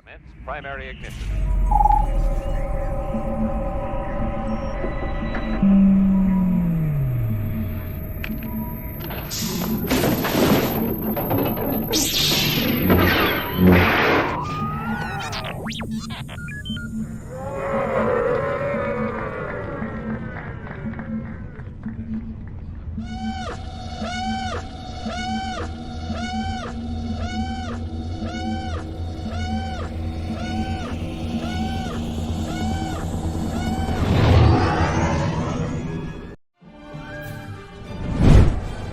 Commence primary ignition.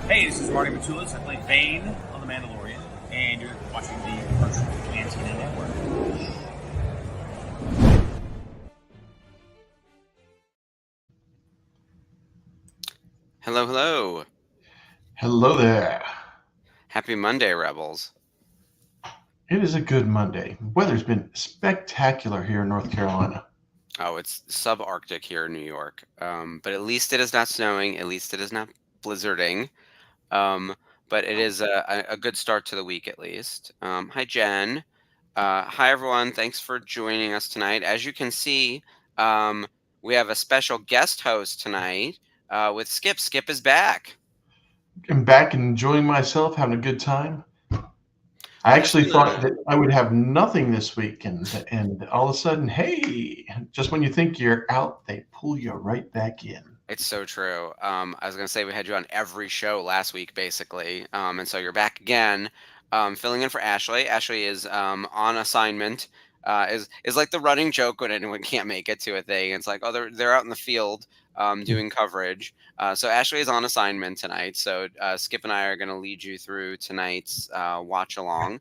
Hey, this is Marty Matulis. I play Vane on The Mandalorian, and you're watching the Virtual Cantina Network. Hello, hello. Hello there. Happy Monday, Rebels. It is a good Monday. Weather's been spectacular here in North Carolina. Oh, it's subarctic here in New York. But at least it is not snowing. At least it is not blizzarding. But it is a good start to the week, at least. Hi, Jen. Hi, everyone. Thanks for joining us tonight. As you can see, we have a special guest host tonight with Skip. Skip is back. I'm back and enjoying myself, having a good time. I actually thought that I would have nothing this week, and all of a sudden, hey, just when you think you're out, they pull you right back in. It's so true. I was going to say we had you on every show last week, basically. And so you're back again, filling in for Ashlee. Ashlee is on assignment. Is like the running joke when anyone can't make it to a thing. It's like, oh, they're out in the field doing coverage. So Ashlee is on assignment tonight. So Skip and I are going to lead you through tonight's watch along,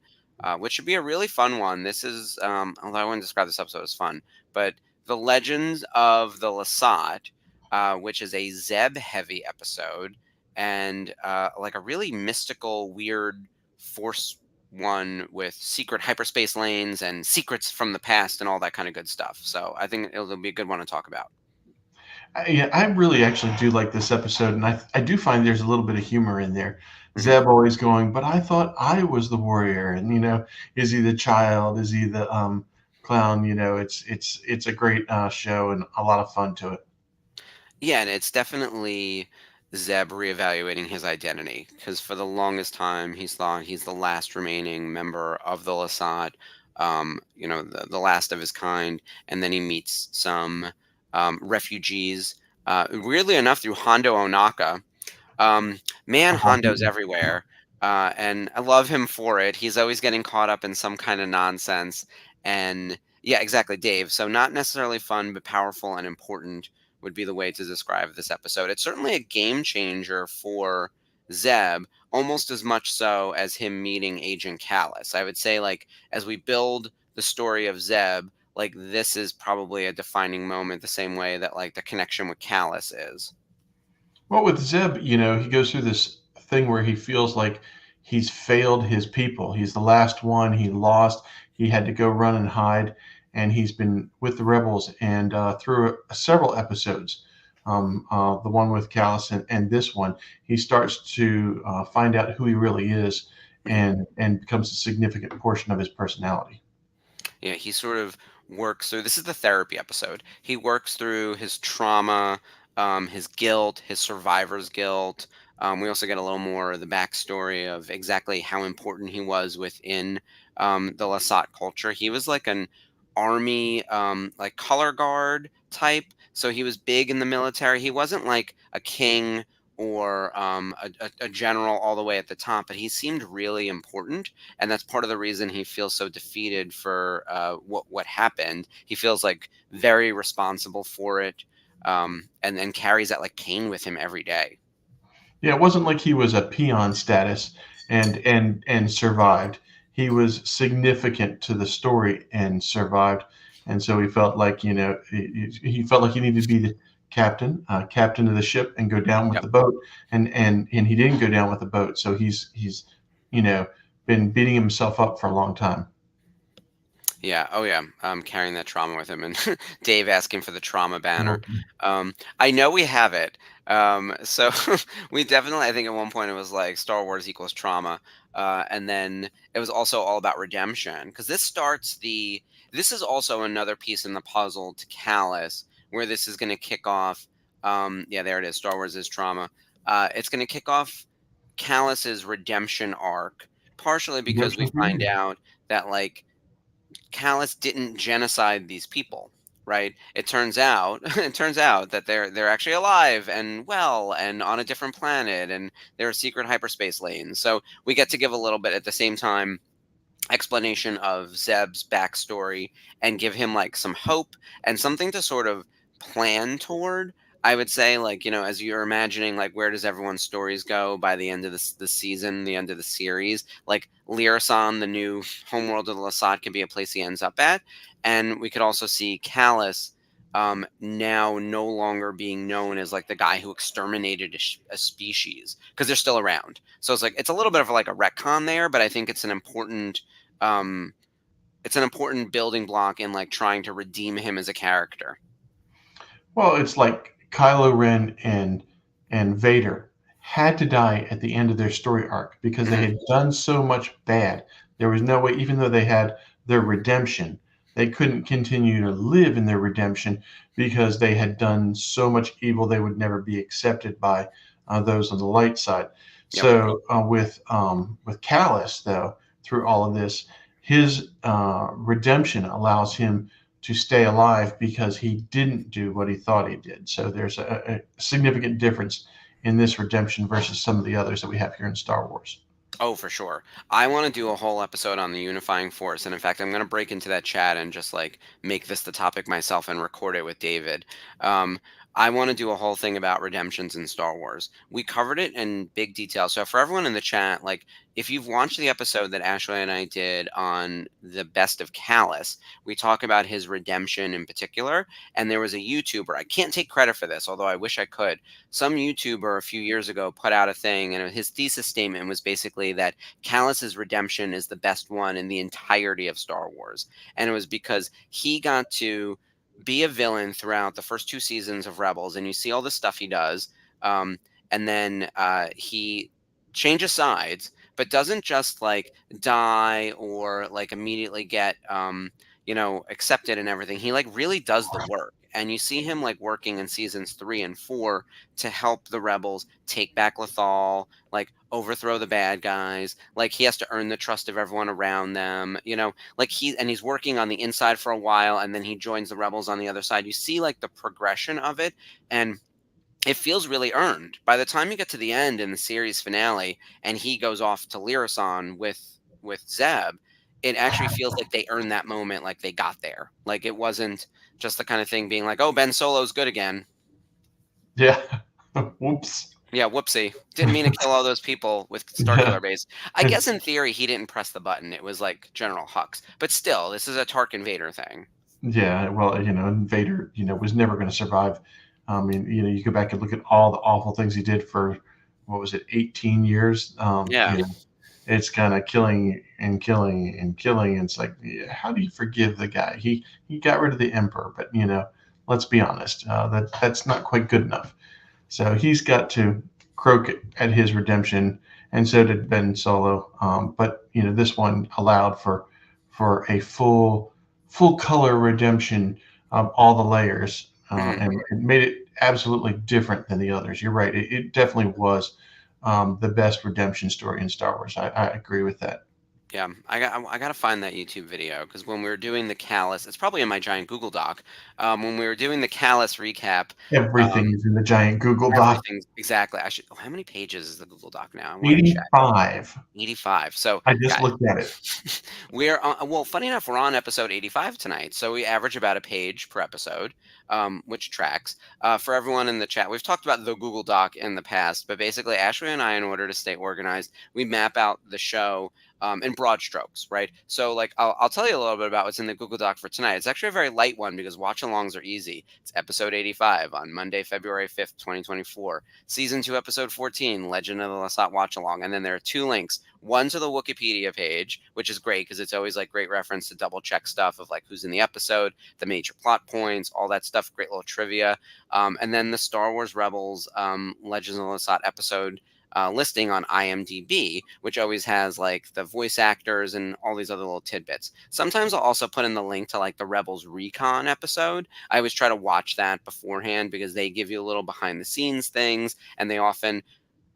which should be a really fun one. This is, although I wouldn't describe this episode as fun, but The Legends of the Lasat. Which is a Zeb-heavy episode, and like a really mystical, weird Force one with secret hyperspace lanes and secrets from the past and all that kind of good stuff. So I think it'll be a good one to talk about. I really actually do like this episode, and I do find there's a little bit of humor in there. Zeb always going, but I thought I was the warrior, and is he the child? Is he the clown? It's a great show and a lot of fun to it. Yeah, and it's definitely Zeb reevaluating his identity because for the longest time he's thought he's the last remaining member of the Lasat, the last of his kind, and then he meets some refugees. Weirdly enough, through Hondo Onaka. Hondo's everywhere, and I love him for it. He's always getting caught up in some kind of nonsense, and yeah, exactly, Dave. So not necessarily fun, but powerful and important would be the way to describe this episode. It's certainly a game changer for Zeb, almost as much so as him meeting Agent Callus. I would say, like, as we build the story of Zeb, like, this is probably a defining moment the same way that, like, the connection with Callus is. Well, with Zeb, he goes through this thing where he feels like he's failed his people. He's the last one. He lost. He had to go run and hide. And he's been with the rebels and through several episodes, the one with Callus and this one, he starts to find out who he really is and becomes a significant portion of his personality. Yeah, he sort of works through, this is the therapy episode. He works through his trauma, his guilt, his survivor's guilt. We also get a little more of the backstory of exactly how important he was within the Lasat culture. He was like an army like color guard type, so he was big in the military. He wasn't like a king or a general all the way at the top, but he seemed really important, and that's part of the reason he feels so defeated for what happened. He feels like very responsible for it, and then carries that like cane with him every day. Yeah, it wasn't like he was a peon status and survived. He was significant to the story and survived, and so he felt like he felt like he needed to be the captain of the ship and go down with the boat, and he didn't go down with the boat, so he's been beating himself up for a long time. Yeah. Oh, yeah. Carrying that trauma with him, and Dave asking for the trauma banner. Mhm. I know we have it. So we definitely, I think at one point it was like Star Wars equals trauma, and then it was also all about redemption because this starts the. This is also another piece in the puzzle to Callus, where this is going to kick off. Yeah, there it is. Star Wars is trauma. It's going to kick off Callus's redemption arc, partially because we Redemption for find you. out that like Callus didn't genocide these people, right? It turns out it turns out that they're actually alive and well and on a different planet, and there are secret hyperspace lanes. So we get to give a little bit at the same time explanation of Zeb's backstory and give him like some hope and something to sort of plan toward. I would say, like, as you're imagining, like, where does everyone's stories go by the end of the season, the end of the series? Like, Lyrasan, the new homeworld of the Lasat, can be a place he ends up at. And we could also see Callus now no longer being known as like the guy who exterminated a species because they're still around. So it's like it's a little bit of like a retcon there, but I think um, it's an important building block in like trying to redeem him as a character. Well, it's like Kylo Ren and Vader had to die at the end of their story arc because they Hmm. had done so much bad. There was no way, even though they had their redemption, they couldn't continue to live in their redemption because they had done so much evil they would never be accepted by those on the light side. Yep. So with Callus, though, through all of this, his redemption allows him to stay alive because he didn't do what he thought he did. So there's a significant difference in this redemption versus some of the others that we have here in Star Wars. Oh, for sure. I want to do a whole episode on the unifying force. And in fact, I'm going to break into that chat and just like make this the topic myself and record it with David. Um, I want to do a whole thing about redemptions in Star Wars. We covered it in big detail. So for everyone in the chat, like if you've watched the episode that Ashley and I did on the best of Callus, we talk about his redemption in particular. And there was a YouTuber, I can't take credit for this, although I wish I could. Some YouTuber a few years ago put out a thing, and his thesis statement was basically that Callus's redemption is the best one in the entirety of Star Wars, and it was because he got to be a villain throughout the first two seasons of Rebels, and you see all the stuff he does, um, and then he changes sides, but doesn't just like die or like immediately get accepted and everything. He like really does the work. And you see him like working in seasons 3 and 4 to help the rebels take back Lothal, like overthrow the bad guys. Like he has to earn the trust of everyone around them. Like he's working on the inside for a while, and then he joins the rebels on the other side. You see like the progression of it, and it feels really earned. By the time you get to the end in the series finale, and he goes off to Lyrasan with Zeb, it actually feels like they earned that moment, like they got there. Like it wasn't just the kind of thing being like, "Oh, Ben Solo's good again." Yeah. Whoops. Yeah, whoopsie. Didn't mean to kill all those people with Yeah. Starkiller Base. I guess in theory he didn't press the button. It was like General Hux. But still, this is a Tarkin Vader thing. Yeah. Well, Vader, was never going to survive. I mean, you go back and look at all the awful things he did for, what was it, 18 years? Yeah. It's kind of killing and killing and killing. It's like, yeah, how do you forgive the guy? He got rid of the emperor, but let's be honest, that's not quite good enough. So he's got to croak at his redemption, and so did Ben Solo. But this one allowed for a full color redemption of all the layers, Hmm. and it made it absolutely different than the others. You're right; it definitely was the best redemption story in Star Wars. I agree with that. Yeah, I gotta find that YouTube video because when we were doing the Callus, it's probably in my giant Google Doc. When we were doing the Callus recap, Everything um, is in the giant Google Doc. everything's exactly. I should. Oh, how many pages is the Google Doc now? I want to check. 85. 85. So, I just guys, looked at it. we're on, well, funny enough, we're on episode 85 tonight. So we average about a page per episode, which tracks. For everyone in the chat, we've talked about the Google Doc in the past, but basically, Ashley and I, in order to stay organized, we map out the show in broad strokes, right? So like I'll tell you a little bit about what's in the Google Doc for tonight. It's actually a very light one because watch-alongs are easy. It's episode 85 on Monday, February 5th, 2024. Season 2, episode 14, Legend of the Lasat watch-along. And then there are 2 links. One to the Wikipedia page, which is great because it's always like great reference to double check stuff of like who's in the episode, the major plot points, all that stuff, great little trivia. And then the Star Wars Rebels Legends of the Lasat episode listing on IMDb, which always has like the voice actors and all these other little tidbits. Sometimes I'll also put in the link to like the Rebels Recon episode. I always try to watch that beforehand because they give you a little behind the scenes things, and they often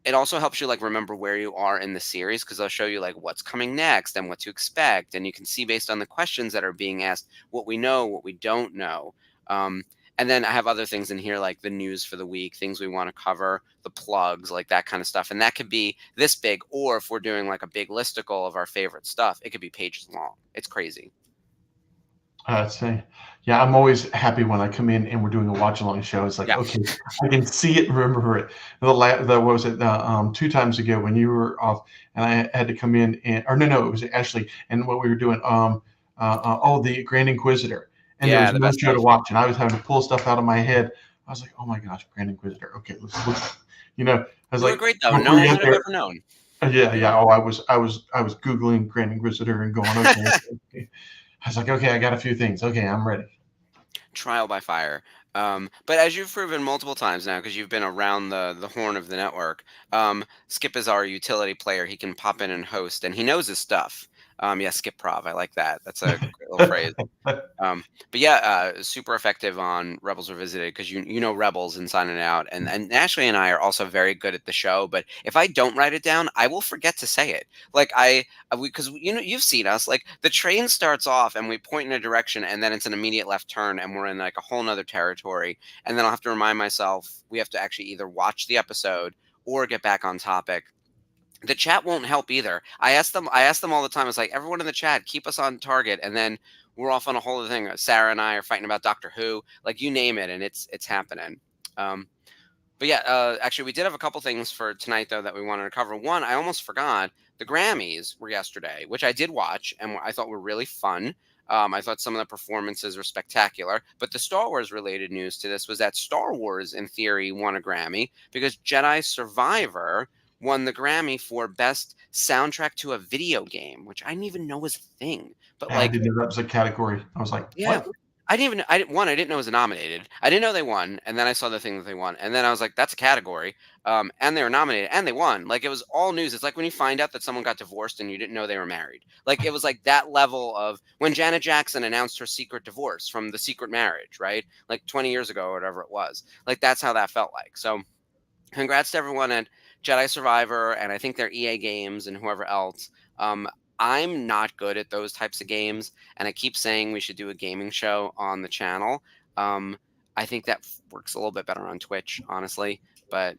it also helps you like remember where you are in the series because they'll show you like what's coming next and what to expect, and you can see based on the questions that are being asked what we know, what we don't know. Um, and then I have other things in here like the news for the week, things we want to cover, the plugs, like that kind of stuff. And that could be this big, or if we're doing like a big listicle of our favorite stuff, it could be pages long. It's crazy. I'd say, yeah, I'm always happy when I come in and we're doing a watch along show. It's like, Yeah. okay, I can see it and remember it. What was it? 2 times ago when you were off and I had to come in or no, it was Ashley. And what we were doing, the Grand Inquisitor. And there Yeah, was the no best show to stuff. watch. And I was having to pull stuff out of my head. I was like, oh my gosh, Grand Inquisitor. Okay, let's look. I was You were like, great though. No before you one got would have there, ever known. yeah. Oh, I was Googling Grand Inquisitor and going, okay. I was like, okay, I got a few things. Okay, I'm ready. Trial by fire. But as you've proven multiple times now, because you've been around the horn of the network, Skip is our utility player. He can pop in and host, and he knows his stuff. Yeah, Skip Prov. I like that. That's a great little phrase. But yeah, super effective on Rebels Revisited because you know Rebels inside and out, and Ashley and I are also very good at the show. But if I don't write it down, I will forget to say it. Like because you've seen us. Like the train starts off and we point in a direction, and then it's an immediate left turn, and we're in like a whole nother territory. And then I'll have to remind myself we have to actually either watch the episode or get back on topic. The chat won't help either. I ask them all the time. It's like everyone in the chat, keep us on target, and then we're off on a whole other thing. Sarah and I are fighting about Doctor Who, like you name it, and it's happening. Um, but yeah, actually, we did have a couple things for tonight though that we wanted to cover. One, I almost forgot. The Grammys were yesterday, which I did watch, and I thought were really fun. I thought some of the performances were spectacular. But the Star Wars related news to this was that Star Wars, in theory, won a Grammy because Jedi Survivor won the Grammy for best soundtrack to a video game, which I didn't even know was a thing. But I like, didn't know that was a category. I was like, yeah, what? I didn't know it was nominated. I didn't know they won, and then I saw the thing that they won, and then I was like, that's a category. And they were nominated, and they won. Like it was all news. It's like when you find out that someone got divorced and you didn't know they were married. Like it was like that level of when Janet Jackson announced her secret divorce from The Secret Marriage, right? Like 20 years ago or whatever it was. Like that's how that felt like. So congrats to everyone at Jedi Survivor, and I think they're EA Games and whoever else. I'm not good at those types of games, and I keep saying we should do a gaming show on the channel. I think that works a little bit better on Twitch, honestly. But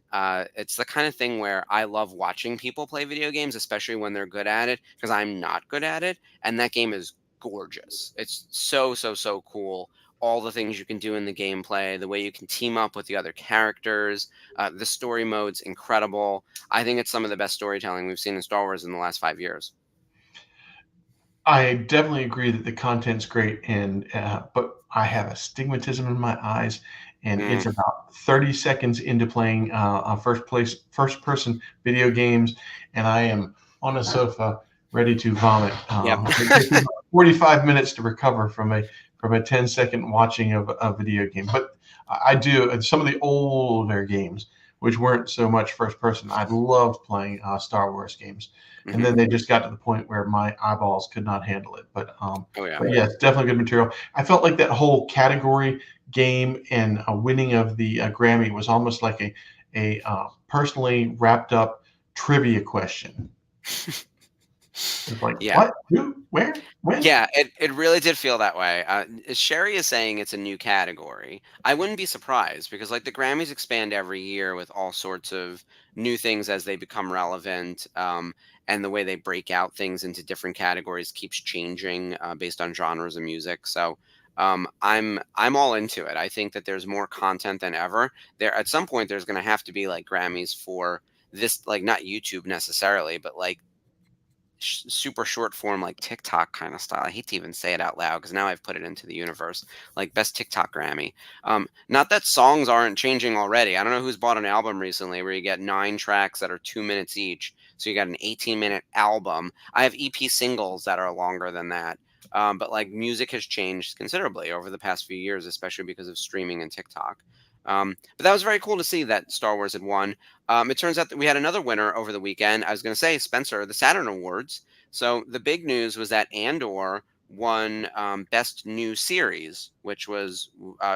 it's the kind of thing where I love watching people play video games, especially when they're good at it, because I'm not good at it. And that game is gorgeous. It's so, so, so cool. All the things you can do in the gameplay, the way you can team up with the other characters, the story mode's incredible. I think it's some of the best storytelling we've seen in Star Wars in the last 5 years. I definitely agree that the content's great, but I have astigmatism in my eyes, and it's Mm, about 30 seconds into playing first person video games, and I am on a sofa ready to vomit. yep. It takes me about 45 minutes to recover from a 10-second watching of a video game, but I do some of the older games, which weren't so much first person. I loved playing Star Wars games. And Hmm. then they just got to the point where my eyeballs could not handle it. Oh yeah. But yeah, it's definitely good material. I felt like that whole category game and winning of the Grammy was almost like a personally wrapped up trivia question. It's like Yeah. what, who, where, when? Yeah, it really did feel that way. Sherry is saying it's a new category. I wouldn't be surprised because like the Grammys expand every year with all sorts of new things as they become relevant, and the way they break out things into different categories keeps changing based on genres of music. So I'm all into it. I think that there's more content than ever. There at some point there's going to have to be like Grammys for this, like not YouTube necessarily, but like super short form like TikTok kind of style. I hate to even say it out loud because now I've put it into the universe. Like best TikTok Grammy. Not that songs aren't changing already. I don't know who's bought an album recently where you get 9 tracks that are 2 minutes each. So you got an 18-minute album. I have EP singles that are longer than that. But like music has changed considerably over the past few years, especially because of streaming and TikTok. But that was very cool to see that Star Wars had won. It turns out that we had another winner over the weekend. I was going to say, Spencer, the Saturn Awards. So the big news was that Andor won Best New Series, which was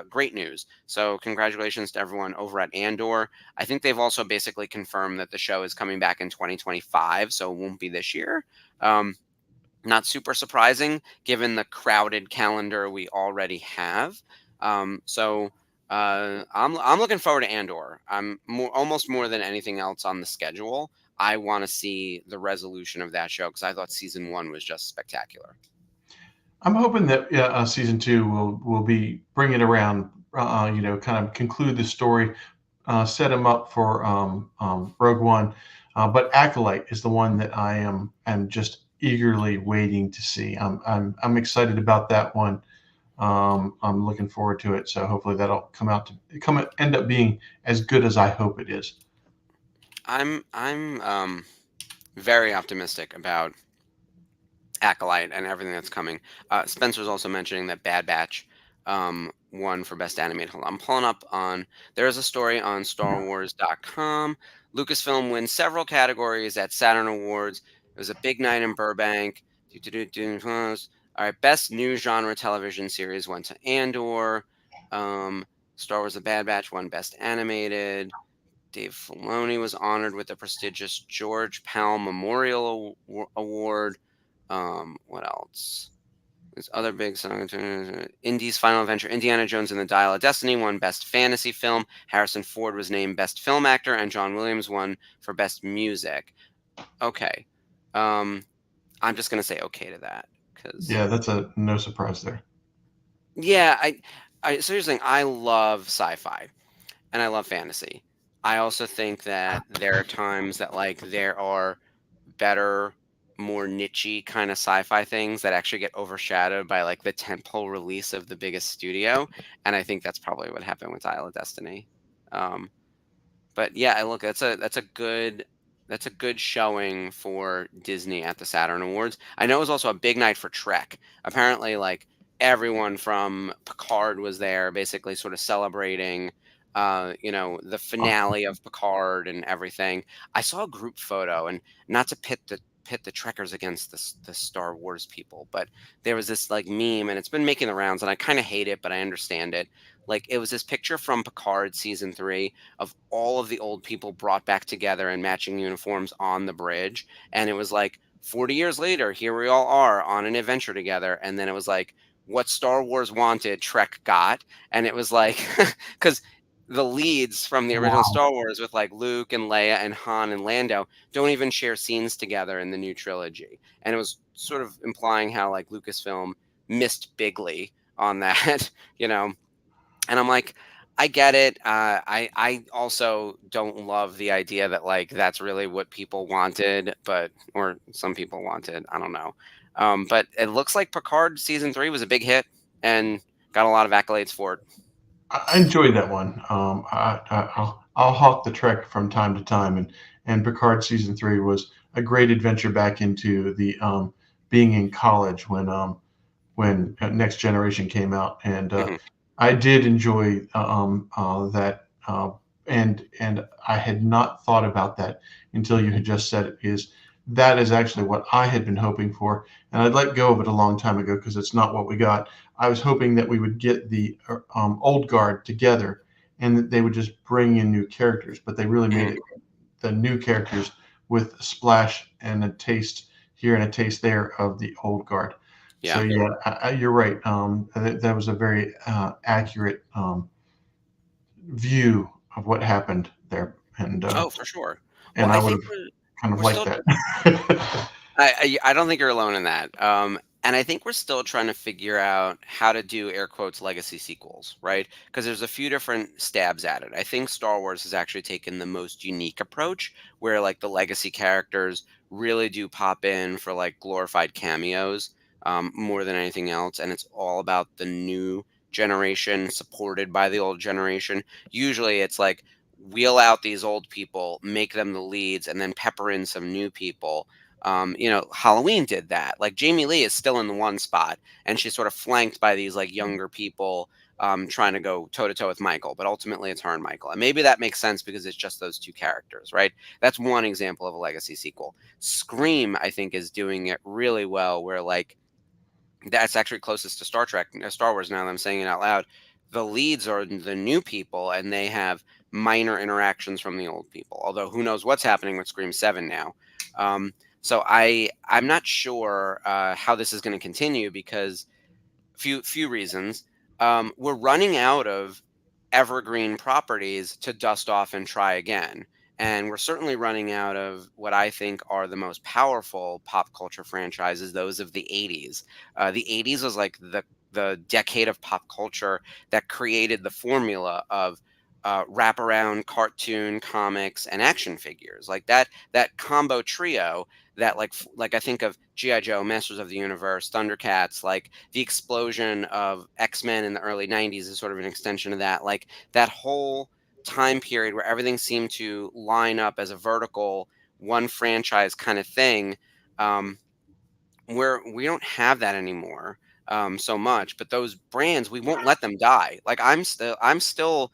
great news. So congratulations to everyone over at Andor. I think they've also basically confirmed that the show is coming back in 2025, so it won't be this year. Not super surprising given the crowded calendar we already have. I'm looking forward to Andor. Almost more than anything else on the schedule. I want to see the resolution of that show because I thought season 1 was just spectacular. I'm hoping that season 2 will be bring it around. Kind of conclude the story, set him up for Rogue One. But Acolyte is the one that am just eagerly waiting to see. I'm excited about that one. I'm looking forward to it. So hopefully that'll end up being as good as I hope it is. I'm very optimistic about Acolyte and everything that's coming. Spencer's also mentioning that Bad Batch won for Best Animated. Hold on, I'm pulling up on. There is a story on StarWars.com. Lucasfilm wins several categories at Saturn Awards. It was a big night in Burbank. All right, Best New Genre Television Series went to Andor. Star Wars: The Bad Batch won Best Animated. Dave Filoni was honored with the prestigious George Pal Memorial Award. What else? There's other big songs. Indy's Final Adventure, Indiana Jones and the Dial of Destiny won Best Fantasy Film. Harrison Ford was named Best Film Actor, and John Williams won for Best Music. Okay. I'm just gonna say okay to that because Yeah, that's no surprise there. yeah, so here's the thing. I love sci-fi and I love fantasy. I also think that there are times that like there are better, more nichey kind of sci-fi things that actually get overshadowed by like the tentpole release of the biggest studio, and I think that's probably what happened with Dial of Destiny. Um, but yeah, I look that's a good showing for Disney at the Saturn Awards. I know it was also a big night for Trek. Apparently, like everyone from Picard was there, basically sort of celebrating, the finale of Picard and everything. I saw a group photo, and not to pit the Trekkers against the Star Wars people, but there was this like meme, and it's been making the rounds, and I kind of hate it, but I understand it. Like it was this picture from Picard season 3 of all of the old people brought back together in matching uniforms on the bridge. And it was like 40 years later, here we all are on an adventure together. And then it was like, what Star Wars wanted, Trek got. And it was like, because the leads from the original Wow. Star Wars with like Luke and Leia and Han and Lando don't even share scenes together in the new trilogy. And it was sort of implying how like Lucasfilm missed bigly on that, you know. And I'm like, I get it. I also don't love the idea that like that's really what people wanted, or some people wanted. I don't know. But it looks like Picard season 3 was a big hit and got a lot of accolades for it. I enjoyed that one. I'll hawk the Trek from time to time, and Picard season 3 was a great adventure back into the being in college when Next Generation came out, and Hmm. I did enjoy that. And I had not thought about that until you had just said it. That is actually what I had been hoping for, and I'd let go of it a long time ago because it's not what we got. I was hoping that we would get the old guard together, and that they would just bring in new characters, but they really made Hmm. it the new characters with a splash and a taste here and a taste there of the old guard. So Yeah. yeah, you're right. That was a very accurate view of what happened there, Oh, for sure. Well, and I I would think have kind of we're liked still that. I don't think you're alone in that. And I think we're still trying to figure out how to do air quotes legacy sequels, right? Because there's a few different stabs at it. I think Star Wars has actually taken the most unique approach, where like the legacy characters really do pop in for like glorified cameos, more than anything else, and it's all about the new generation supported by the old generation. Usually it's like wheel out these old people, make them the leads, and then pepper in some new people. Halloween did that. Like Jamie Lee is still in the one spot, and she's sort of flanked by these like younger people, trying to go toe to toe with Michael. But ultimately, it's her and Michael, and maybe that makes sense because it's just those two characters, right? That's one example of a legacy sequel. Scream, I think, is doing it really well, where like that's actually closest to Star Trek, Star Wars. Now that I'm saying it out loud, the leads are the new people, and they have minor interactions from the old people. Although who knows what's happening with Scream 7 now. So I'm not sure how this is going to continue because few reasons. We're running out of evergreen properties to dust off and try again. And we're certainly running out of what I think are the most powerful pop culture franchises, those of the 80s. The 80s was like the decade of pop culture that created the formula of wraparound cartoon, comics, and action figures. Like that combo trio that like I think of G.I. Joe, Masters of the Universe, Thundercats, like the explosion of X-Men in the early 90s is sort of an extension of that. Like that whole time period where everything seemed to line up as a vertical one franchise kind of thing, where we don't have that anymore, so much. But those brands, we won't let them die. Like I'm still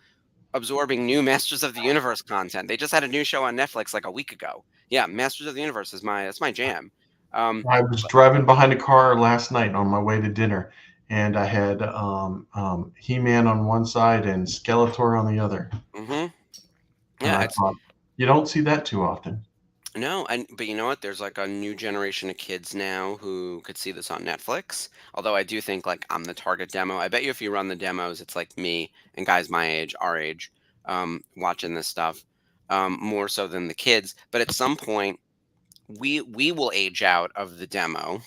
absorbing new Masters of the Universe content. They just had a new show on Netflix like a week ago. Yeah, Masters of the Universe is that's my jam. I was driving behind a car last night on my way to dinner, and I had He-Man on one side and Skeletor on the other. hmm And Yeah, I it's thought, you don't see that too often. no, and but you know what? There's like a new generation of kids now who could see this on Netflix. Although I do think like I'm the target demo. I bet you if you run the demos, it's like me and guys my age, our age, watching this stuff, more so than the kids. But at some point, we will age out of the demo.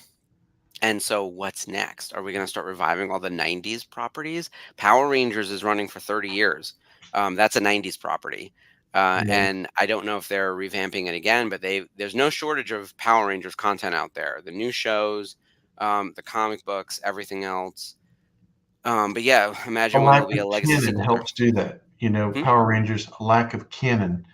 And so what's next? Are we going to start reviving all the 90s properties? Power Rangers is running for 30 years. That's a 90s property. Yeah. And I don't know if they're revamping it again, but there's no shortage of Power Rangers content out there. The new shows, the comic books, everything else. But yeah, A imagine when lack there'll be of a legacy canon sequel there. helps do that. Hmm? Power Rangers, a lack of canon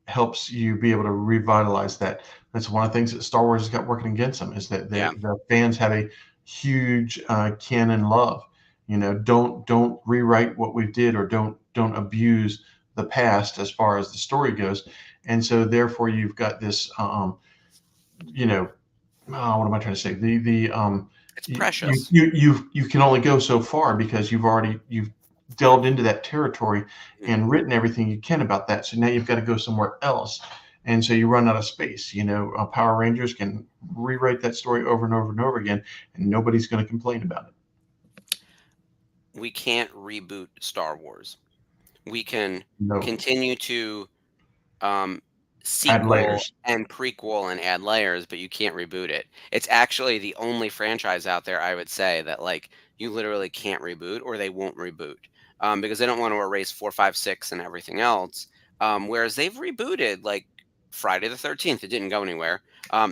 helps you be able to revitalize that. That's one of the things that Star Wars has got working against them is that Yeah. the fans have a huge canon love. Don't rewrite what we did, or don't abuse the past as far as the story goes. And so therefore you've got this you know what am I trying to say? It's You precious. you can only go so far because you've delved into that territory Mhm. and written everything you can about that. So now you've got to go somewhere else, and so you run out of space. Power Rangers can rewrite that story over and over and over again, and nobody's going to complain about it. We can't reboot Star Wars. We can No, continue to um, add sequel layers. and prequel and add layers, but you can't reboot it. It's actually the only franchise out there, I would say, that like you literally can't reboot or they won't reboot, because they don't want to erase 4, 5, 6 and everything else. Whereas they've rebooted like Friday the 13th, it didn't go anywhere.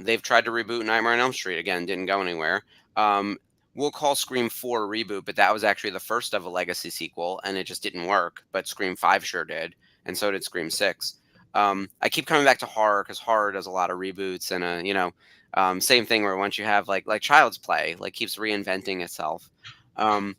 They've tried to reboot Nightmare on Elm Street again, didn't go anywhere. Um, we'll call Scream 4 a reboot, but that was actually the first of a legacy sequel, and it just didn't work. But Scream 5 sure did, and so did Scream 6. I keep coming back to horror because horror does a lot of reboots and same thing where once you have like Child's Play like keeps reinventing itself. Um,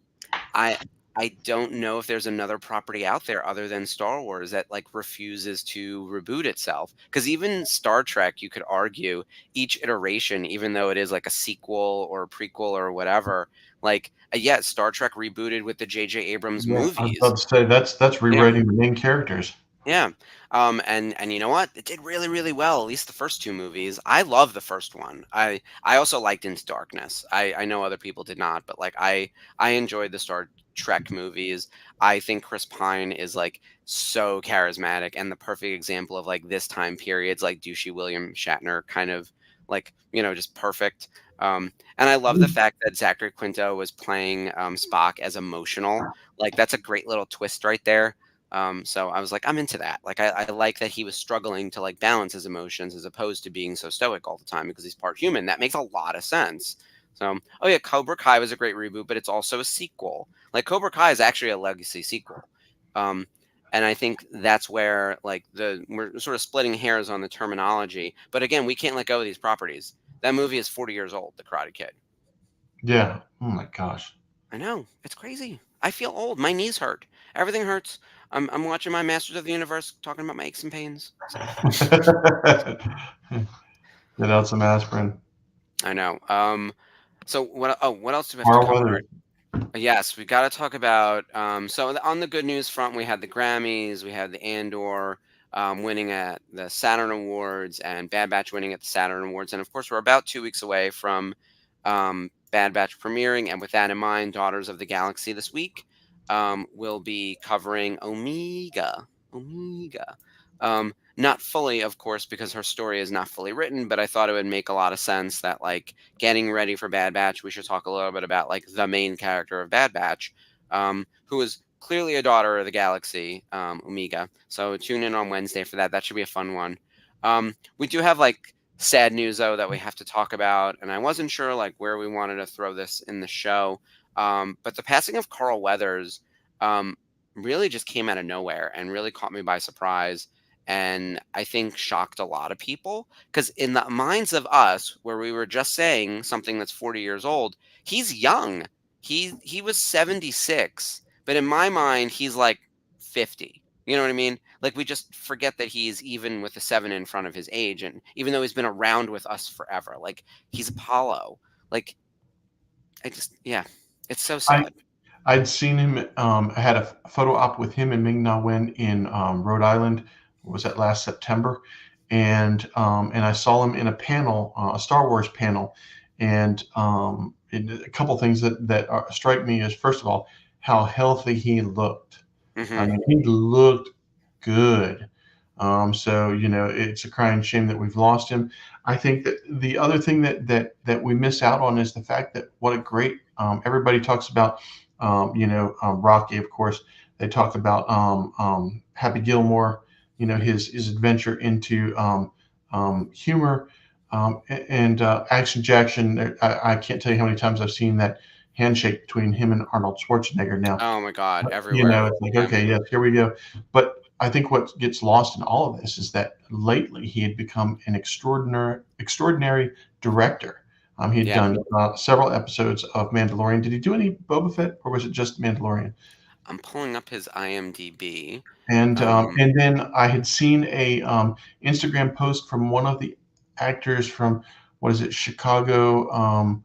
I I don't know if there's another property out there other than Star Wars that like refuses to reboot itself. Because even Star Trek, you could argue each iteration, even though it is like a sequel or a prequel or whatever, like yeah, Star Trek rebooted with the J.J. Abrams Yeah, I was movies. about to say that's Yeah. rewriting the main characters. Yeah. And you know what? It did really, really well, at least the first two movies. I love the first one. I also liked Into Darkness. I know other people did not, but like I enjoyed the Star Trek movies. I think Chris Pine is like so charismatic and the perfect example of like this time period's like douchey William Shatner kind of like, just perfect. And I love the fact that Zachary Quinto was playing Spock as emotional. Like that's a great little twist right there. So I was like, I'm into that. Like, I like that he was struggling to like balance his emotions as opposed to being so stoic all the time because he's part human. That makes a lot of sense. So, oh yeah, Cobra Kai was a great reboot, but it's also a sequel. Like Cobra Kai is actually a legacy sequel. Um, and I think that's where like we're sort of splitting hairs on the terminology. But again, we can't let go of these properties. That movie is 40 years old, The Karate Kid. Yeah. Oh my gosh. I know. It's crazy. I feel old. My knees hurt. Everything hurts. I'm watching my Masters of the Universe talking about my aches and pains. So Get out some aspirin. I know. So what else do we have to Carl cover? Weathers. Yes, we got to talk about. On the good news front, we had the Grammys, we had the Andor winning at the Saturn Awards, and Bad Batch winning at the Saturn Awards, and of course, we're about 2 weeks away from Bad Batch premiering. And with that in mind, Daughters of the Galaxy this week will be covering Omega. Omega. Not fully, of course, because her story is not fully written, but I thought it would make a lot of sense that like getting ready for Bad Batch, we should talk a little bit about like the main character of Bad Batch, who is clearly a daughter of the galaxy, Omega. So tune in on Wednesday for that. That should be a fun one. We do have like sad news though that we have to talk about, and I wasn't sure like where we wanted to throw this in the show. But the passing of Carl Weathers really just came out of nowhere and really caught me by surprise. And I think shocked a lot of people because in the minds of us, where we were just saying something that's 40 years old, he's young. He was 76, but in my mind, he's like 50. You know what I mean? Like we just forget that he's even with a seven in front of his age, and even though he's been around with us forever, like he's Apollo. Like yeah, it's so I sad. I'd seen him. I had a photo op with him and Ming Na Wen in Rhode Island. Was that last September? And I saw him in a panel, a Star Wars panel, and a couple things that strike me is first of all how healthy he looked. I Hmm. mean, he looked good. So it's a crying shame that we've lost him. I think that the other thing that we miss out on is the fact that what a great everybody talks about. Rocky, of course. They talk about Happy Gilmore. His adventure into humor and Action Jackson. I can't tell you how many times I've seen that handshake between him and Arnold Schwarzenegger now. Oh my God, everywhere. It's like, Yeah, okay, yes, here we go. But I think what gets lost in all of this is that lately he had become an extraordinary director. He had yeah. done several episodes of Mandalorian. Did he do any Boba Fett, or was it just Mandalorian? I'm pulling up his IMDb. And then I had seen a Instagram post from one of the actors from what is it, Chicago?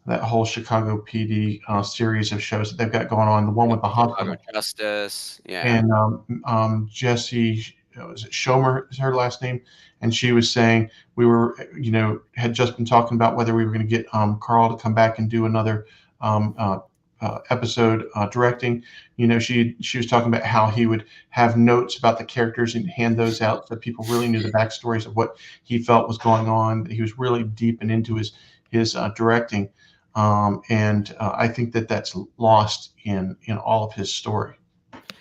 That whole Chicago PD series of shows that they've got going on. The one with the Chicago hospital. Justice. Yeah. And Jesse, was it Shomer is her last name? And she was saying we were, had just been talking about whether we were going to get Carl to come back and do another episode directing. She was talking about how he would have notes about the characters and hand those out so people really knew the backstories of what he felt was going on. He was really deep and into his directing, and I think that that's lost in all of his story.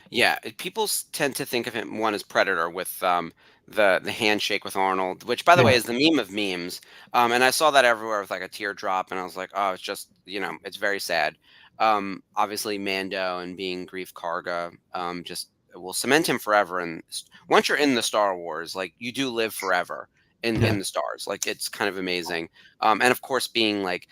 Yeah, people tend to think of him one as Predator with the handshake with Arnold, which by the way Yeah, is the meme of memes. And I saw that everywhere with like a teardrop, and I was like, oh, it's just it's very sad. Obviously Mando and being Grief Karga just will cement him forever. And once you're in the Star Wars, like you do live forever yeah, in the stars. Like it's kind of amazing. And of course, being like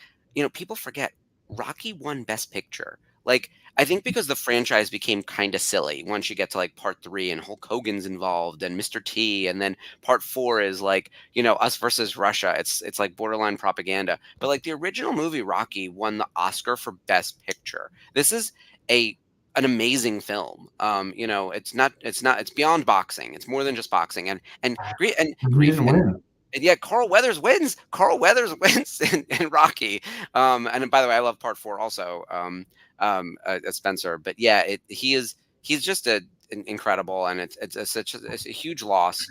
people forget Rocky won Best Picture. Like I think because the franchise became kind of silly once you get to like part 3 and Hulk Hogan's involved and Mr. T, and then part 4 is like us versus Russia. It's like borderline propaganda. But like the original movie Rocky won the Oscar for Best Picture. This is a an amazing film. It's beyond boxing. It's more than just boxing. And and he grief didn't and win. yeah, Carl Weathers wins. Carl Weathers wins in Rocky. And by the way, I love part 4 also. Spencer. But yeah, he's just incredible, and it's a huge loss.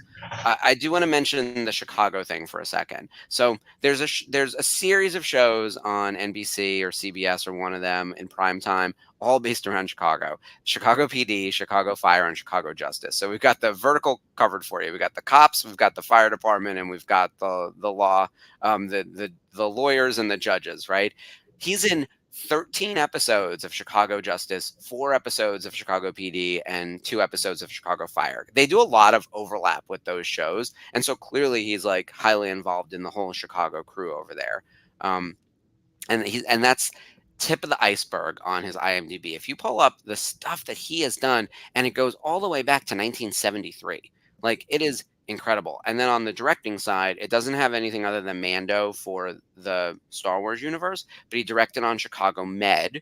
I do want to mention the Chicago thing for a second. So there's a series of shows on NBC or CBS or one of them in prime time, all based around Chicago. Chicago PD, Chicago Fire, and Chicago Justice. So we've got the vertical covered for you. We've got the cops, we've got the fire department, and we've got the law, the lawyers and the judges. Right? He's in 13 episodes of Chicago Justice, 4 episodes of Chicago PD, and 2 episodes of Chicago Fire. They do a lot of overlap with those shows, and so clearly he's like highly involved in the whole Chicago crew over there. Um, and that's tip of the iceberg on his IMDb. If you pull up the stuff that he has done, and it goes all the way back to 1973, like it is incredible. And then on the directing side, it doesn't have anything other than Mando for the Star Wars universe, but he directed on Chicago Med.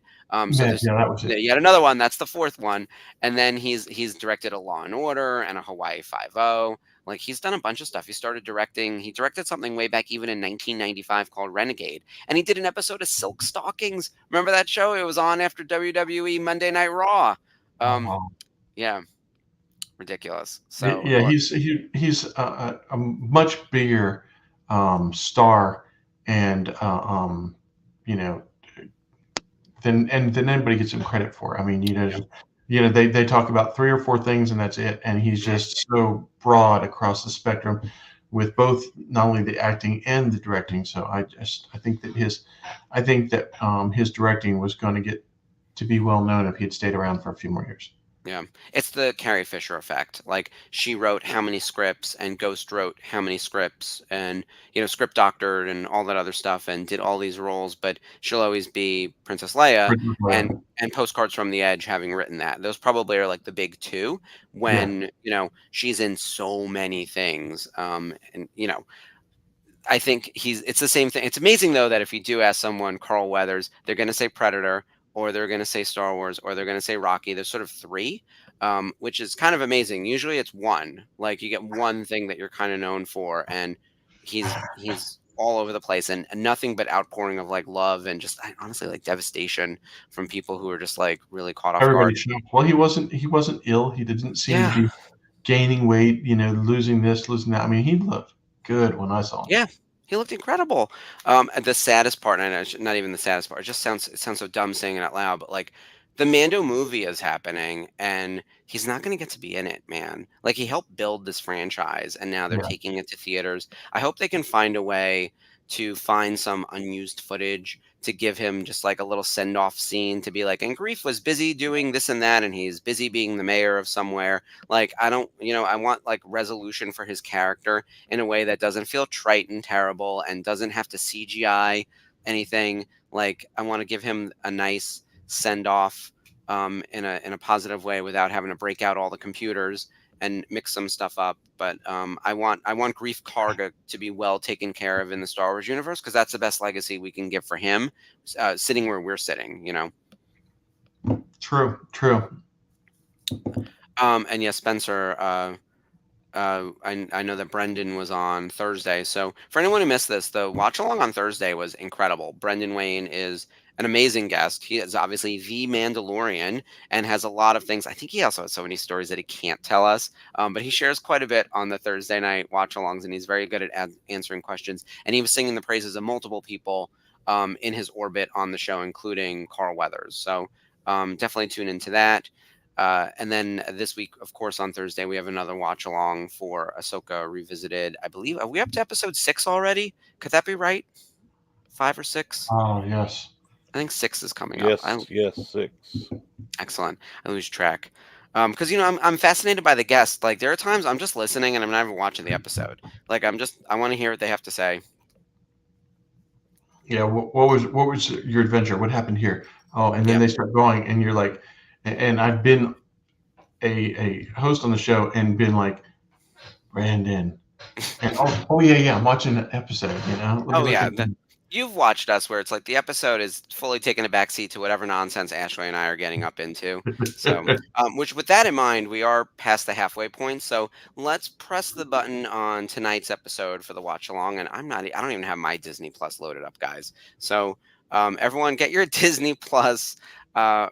So Man, there's yeah, that was it. yet another one. That's the fourth one, and then he's directed a Law and Order and a Hawaii Five O. Like he's done a bunch of stuff. He started directing. He directed something way back even in 1995 called Renegade, and he did an episode of Silk Stockings. Remember that show? It was on after WWE Monday Night Raw. Oh, Um, wow. yeah, ridiculous. Yeah, So yeah, he's a much bigger star, and you know, than anybody gets him credit for. I mean, yeah, they talk about 3 or 4 things and that's it, and he's mhm, just so broad across the spectrum with both not only the acting and the directing. So I think that his directing was going to get to be well known if he had stayed around for a few more years. yeah. It's the Carrie Fisher effect. Like she wrote how many scripts, and Ghost wrote how many scripts, and script doctored and all that other stuff, and did all these roles. But she'll always be Princess Leia, and Postcards from the Edge, having written that. Those probably are like the big two Yeah, when she's in so many things. And I think it's the same thing. It's amazing though that if you do ask someone Carl Weathers, they're going to say Predator, or they're going to say Star Wars, or they're going to say Rocky. There's sort of three, which is kind of amazing. Usually it's one. Like you get one thing that you're kind of known for, and he's all over the place, and nothing but outpouring of like love and just honestly like devastation from people who are just like really caught off everybody guard. shocked. Well, he wasn't ill. He didn't seem to Yeah, be gaining weight. Losing this, losing that. I mean, he looked good when I saw him. yeah, he looked incredible. And the saddest part, and I know it's not even the saddest part. It sounds so dumb saying it out loud, but like the Mando movie is happening, and he's not going to get to be in it, man. Like he helped build this franchise, and now they're Yeah, taking it to theaters. I hope they can find a way to find some unused footage to give him just like a little send off scene to be like, and Grief was busy doing this and that, and he's busy being the mayor of somewhere. Like I don't, I want like resolution for his character in a way that doesn't feel trite and terrible and doesn't have to CGI anything. Like I want to give him a nice send off in a positive way without having to break out all the computers and mix some stuff up. But I want Grief Karga to be well taken care of in the Star Wars universe, because that's the best legacy we can give for him, sitting where we're sitting. true, true. And yes, Spencer. I know that Brendan was on Thursday. So for anyone who missed this, the watch along on Thursday was incredible. Brendan Wayne is an amazing guest. He is obviously the Mandalorian and has a lot of things. I think he also has so many stories that he can't tell us, but he shares quite a bit on the Thursday night watch alongs, and he's very good at answering questions. And he was singing the praises of multiple people in his orbit on the show, including Carl Weathers. So definitely tune into that. And then this week, of course, on Thursday, we have another watch along for Ahsoka Revisited. I believe, are we up to episode 6 already? Could that be right? 5 or 6? Oh yes. I think 6 is coming up. Yes, yes, 6. Excellent. I lose track. Because I'm fascinated by the guests. Like there are times I'm just listening and I'm not even watching the episode. Like I want to hear what they have to say. Yeah. What was your adventure? What happened here? Oh, and then Yep. they start going, and you're like, and I've been a host on the show and been like, Brandon, and oh yeah, yeah, I'm watching an episode. Let me Oh look yeah. at. You've watched us where it's like the episode is fully taking a backseat to whatever nonsense Ashley and I are getting up into. So, which with that in mind, we are past the halfway point. So let's press the button on tonight's episode for the watch along. And I don't even have my Disney Plus loaded up, guys. So everyone get your Disney Plus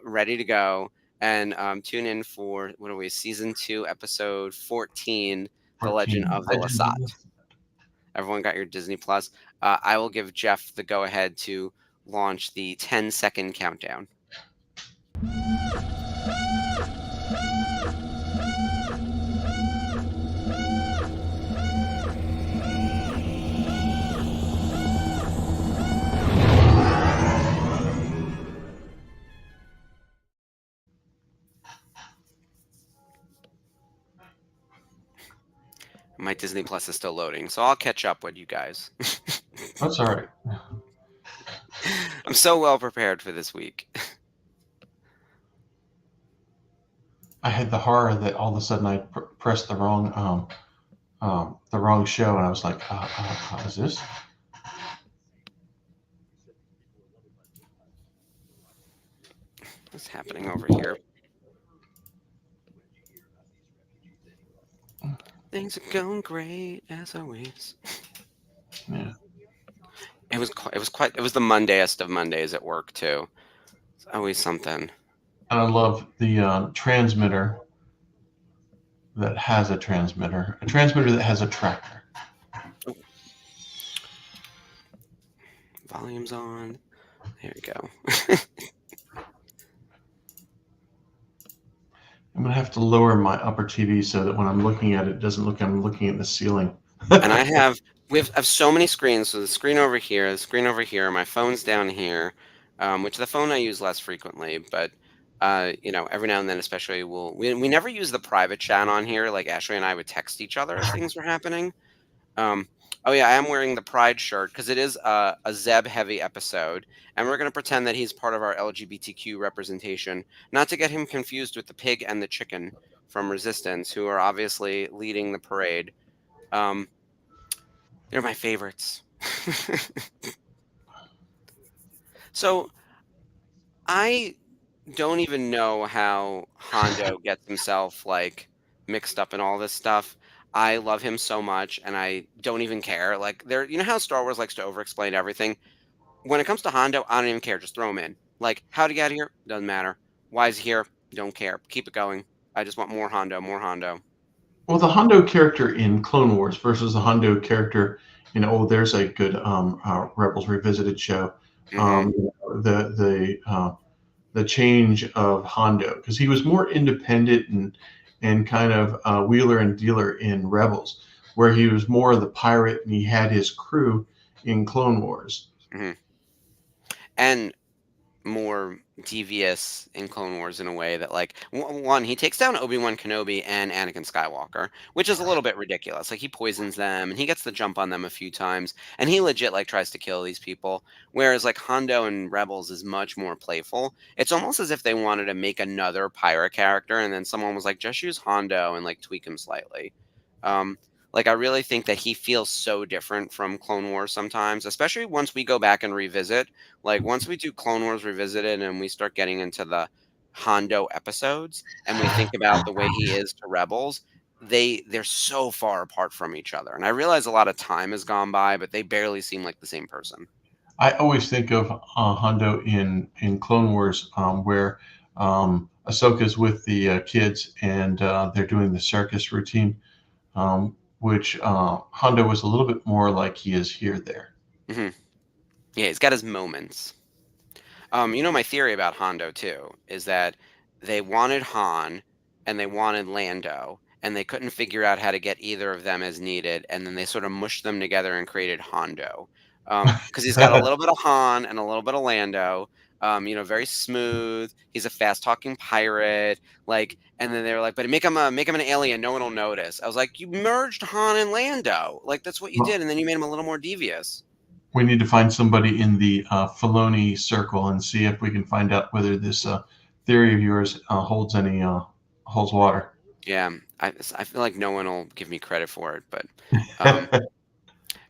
ready to go. And tune in for, what are we, season 2, episode 14, The Legend 14 of the Legend of Lasat. the Everyone got your Disney Plus. I will give Jeff the go ahead to launch the 10-second countdown. My Disney Plus is still loading, so I'll catch up with you guys. That's all right. I'm so well prepared for this week. I had the horror that all of a sudden I pressed the wrong show, and I was like, is this? What's happening over here? Things are going great as always. Yeah. It was the Mondayest of Mondays at work too. It's always something. And I love the transmitter that has a transmitter that has a tracker. Oh. Volume's on. There we go. I'm gonna have to lower my upper TV so that when I'm looking at it, it doesn't look I'm looking at the ceiling. And I have so many screens. So the screen over here, the screen over here, my phone's down here, which the phone I use less frequently, but every now and then, especially, we never use the private chat on here. Like Ashley and I would text each other if things were happening. Um, oh yeah, I am wearing the Pride shirt because it is a Zeb heavy episode, and we're gonna pretend that he's part of our LGBTQ representation, not to get him confused with the pig and the chicken from Resistance, who are obviously leading the parade. Um, they're my favorites. So I don't even know how Hondo gets himself like mixed up in all this stuff. I love him so much, and I don't even care. Like you know how Star Wars likes to over-explain everything. When it comes to Hondo, I don't even care. Just throw him in. Like, how'd he get here? Doesn't matter. Why is he here? Don't care. Keep it going. I just want more Hondo, more Hondo. Well, the Hondo character in Clone Wars versus the Hondo character in there's a good Rebels Revisited show. Hmm. The change of Hondo, because he was more independent and kind of wheeler and dealer in Rebels, where he was more of the pirate and he had his crew in Clone Wars. Hmm. And more devious in Clone Wars in a way that, like, one, he takes down Obi-Wan Kenobi and Anakin Skywalker, which is a little bit ridiculous. Like, he poisons them and he gets the jump on them a few times, and he legit like tries to kill these people. Whereas like Hondo and Rebels is much more playful. It's almost as if they wanted to make another pirate character, and then someone was like, just use Hondo and like tweak him slightly. Um, like, I really think that he feels so different from Clone Wars sometimes, especially once we go back and revisit. Like, once we do Clone Wars Revisited and we start getting into the Hondo episodes and we think about the way he is to Rebels, they're so far apart from each other. And I realize a lot of time has gone by, but they barely seem like the same person. I always think of Hondo in Clone Wars, where Ahsoka's with the kids and they're doing the circus routine, which Hondo was a little bit more like he is here there. Hmm. Yeah, he's got his moments. My theory about Hondo too is that they wanted Han and they wanted Lando, and they couldn't figure out how to get either of them as needed, and then they sort of mushed them together and created Hondo. Because he's got a little bit of Han and a little bit of Lando. Very smooth. He's a fast talking pirate. Like, and then they were like, but make him an alien. No one will notice. I was like, you merged Han and Lando. Like, that's what you Well, did, and then you made him a little more devious. we need to find somebody in the Filoni circle and see if we can find out whether this theory of yours holds water. Yeah, I feel like no one will give me credit for it, but um,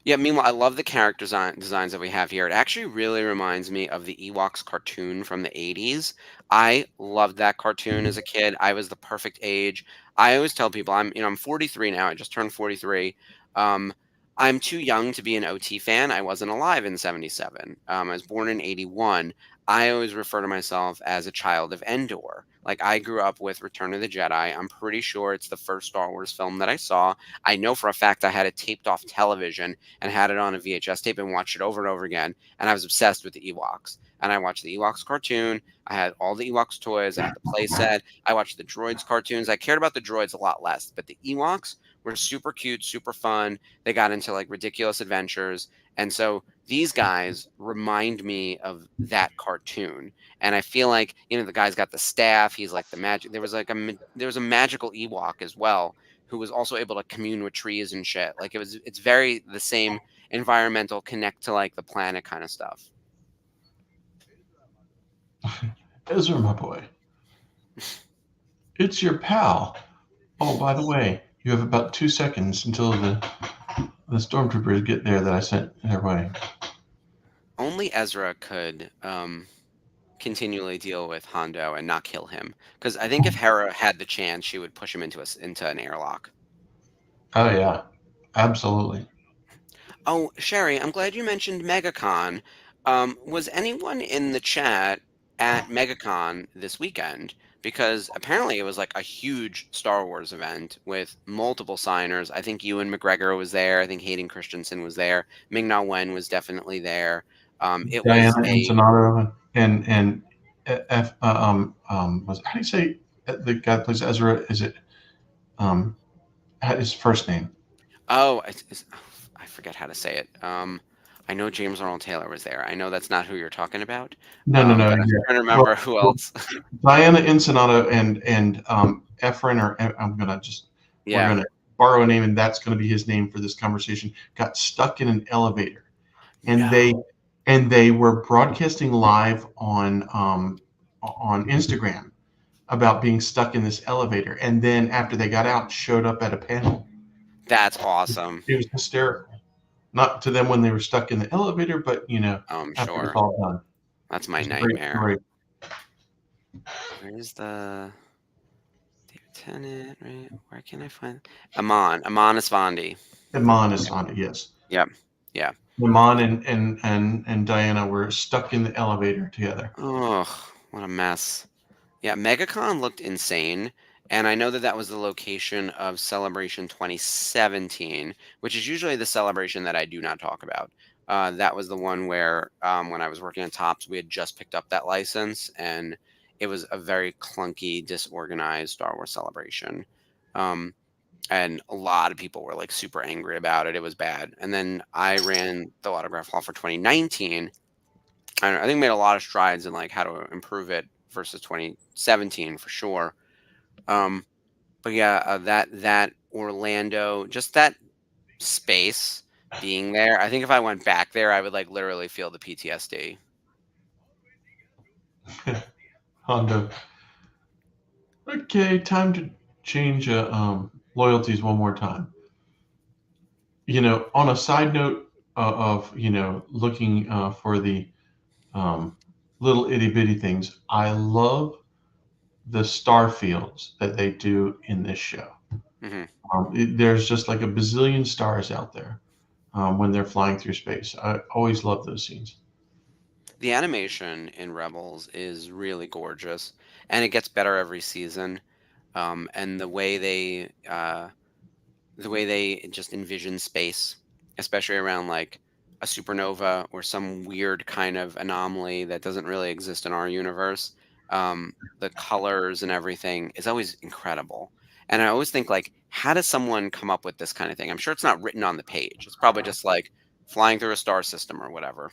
yeah. Meanwhile, I love the character designs that we have here. It actually really reminds me of the Ewoks cartoon from the '80s. I loved that cartoon as a kid. I was the perfect age. I always tell people I'm 43 now. I just turned 43. Um, I'm too young to be an OT fan. I wasn't alive in '77. I was born in '81. I always refer to myself as a child of Endor. Like, I grew up with Return of the Jedi. I'm pretty sure it's the first Star Wars film that I saw. I know for a fact I had it taped off television and had it on a VHS tape and watched it over and over again. And I was obsessed with the Ewoks. And I watched the Ewoks cartoon. I had all the Ewoks toys. I had the playset. I watched the droids cartoons. I cared about the droids a lot less, but the Ewoks were super cute, super fun. They got into like ridiculous adventures. And so these guys remind me of that cartoon. And I feel like, the guy's got the staff. He's like the magic. There was a magical Ewok as well who was also able to commune with trees and shit. Like it's very the same environmental connect to like the planet kind of stuff. Ezra, my boy, it's your pal. Oh, by the way, you have about 2 seconds until the stormtroopers get there that I sent their way. Only Ezra could continually deal with Hondo and not kill him. Because I think if Hera had the chance, she would push him into an airlock. Oh yeah, absolutely. Oh, Sherry, I'm glad you mentioned MegaCon. Was anyone in the chat at MegaCon this weekend? Because apparently it was like a huge Star Wars event with multiple signers. I think Ewan McGregor was there. I think Hayden Christensen was there. Ming-Na Wen was definitely there. It was Diana Ensenado and was how do you say the guy that plays Ezra? Is it his first name? Oh, I forget how to say it. I know James Arnold Taylor was there. I know that's not who you're talking about. No. But I'm Yeah. trying to remember who else. Diana Ensenado and Efren, or we're gonna borrow a name, and that's gonna be his name for this conversation. Got stuck in an elevator, and No. they were broadcasting live on Instagram about being stuck in this elevator, and then after they got out, showed up at a panel. That's awesome. It was hysterical. Not to them when they were stuck in the elevator, but I'm after sure. it's all done. That's my It's a great nightmare. story. Where's the Lieutenant? Right? Where can I find Amon Esfandi? Iman is on it, yes. Yep. Yeah. Iman and Diana were stuck in the elevator together. Oh, what a mess. Yeah, MegaCon looked insane. And I know that that was the location of Celebration 2017, which is usually the celebration that I do not talk about. That was the one where, when I was working on Tops, we had just picked up that license, and it was a very clunky, disorganized Star Wars celebration. And a lot of people were like super angry about it. It was bad. And then I ran the autograph hall for 2019. I think made a lot of strides in like how to improve it versus 2017 for sure. But yeah, that Orlando, just that space being there. I think if I went back there, I would like literally feel the PTSD. Hondo. Okay, time to change loyalties one more time. On a side note of looking for the little itty bitty things, I love the star fields that they do in this show. There's just like a bazillion stars out there when they're flying through space. I always love those scenes. The animation in Rebels is really gorgeous, and it gets better every season. And the way they just envision space, especially around like a supernova or some weird kind of anomaly that doesn't really exist in our universe. The colors and everything is always incredible. And I always think like, how does someone come up with this kind of thing? I'm sure it's not written on the page. It's probably just like flying through a star system or whatever.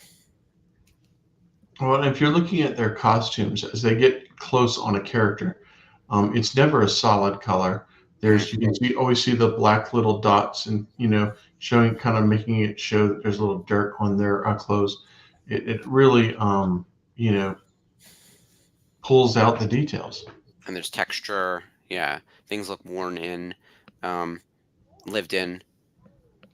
Well, if you're looking at their costumes as they get close on a character, it's never a solid color. You can always see the black little dots, and showing, kind of making it show that there's a little dirt on their clothes. It really pulls out the details. And there's texture. Yeah, things look worn in, lived in.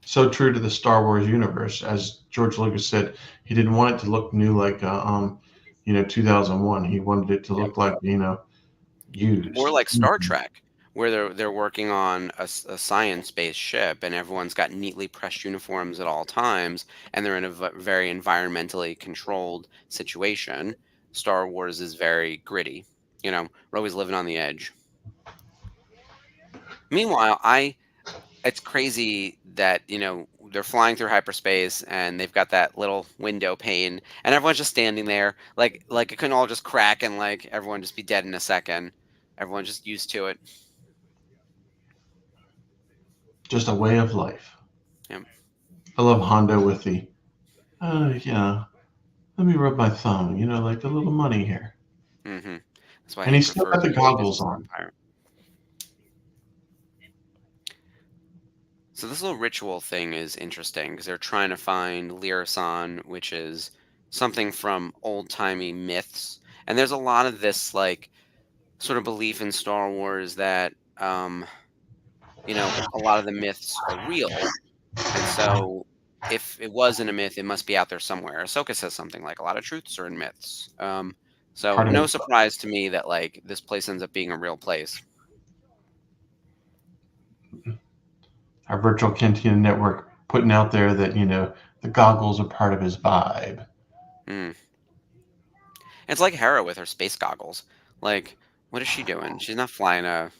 So true to the Star Wars universe, as George Lucas said, he didn't want it to look new like 2001. He wanted it to look like used. Or like Star Trek, where they're working on a science-based ship, and everyone's got neatly pressed uniforms at all times, and they're in a very environmentally controlled situation. Star Wars is very gritty. We're always living on the edge. Meanwhile, I it's crazy that they're flying through hyperspace and they've got that little window pane, and everyone's just standing there, like it couldn't all just crack and like everyone just be dead in a second. Everyone's just used to it. Just a way of life. Yeah. I love Hondo with the, yeah, let me rub my thumb, like a little money here. That's why And he he's still got prefers the to use goggles his on. empire. So this little ritual thing is interesting because they're trying to find Lirasan, which is something from old-timey myths. And there's a lot of this like sort of belief in Star Wars that a lot of the myths are real. And so if it wasn't a myth, it must be out there somewhere. Ahsoka says something like a lot of truths are in myths. So Part of no it. surprise to me that like this place ends up being a real place. Our virtual cantina network putting out there that, the goggles are part of his vibe. Mm. It's like Hera with her space goggles. Like, what is she doing? She's not flying a,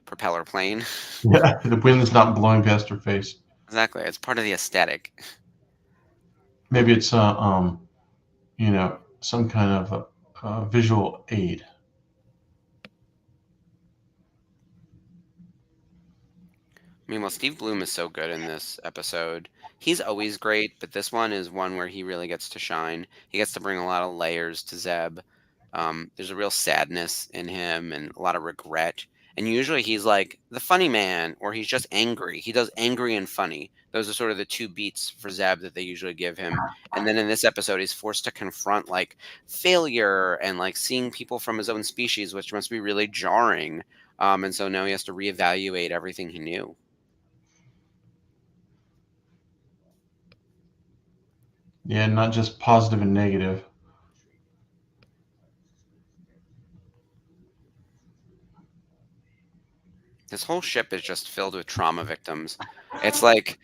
propeller plane. Yeah, the wind is not blowing past her face. Exactly. It's part of the aesthetic. Maybe it's some kind of a visual aid. Meanwhile, Steve Bloom is so good in this episode. He's always great, but this one is one where he really gets to shine. He gets to bring a lot of layers to Zeb. There's a real sadness in him and a lot of regret. And usually he's like the funny man, or he's just angry. He does angry and funny. Those are sort of the two beats for Zeb that they usually give him. And then in this episode, he's forced to confront like failure and like seeing people from his own species, which must be really jarring. And so now he has to reevaluate everything he knew. Yeah, not just positive and negative. This whole ship is just filled with trauma victims. It's like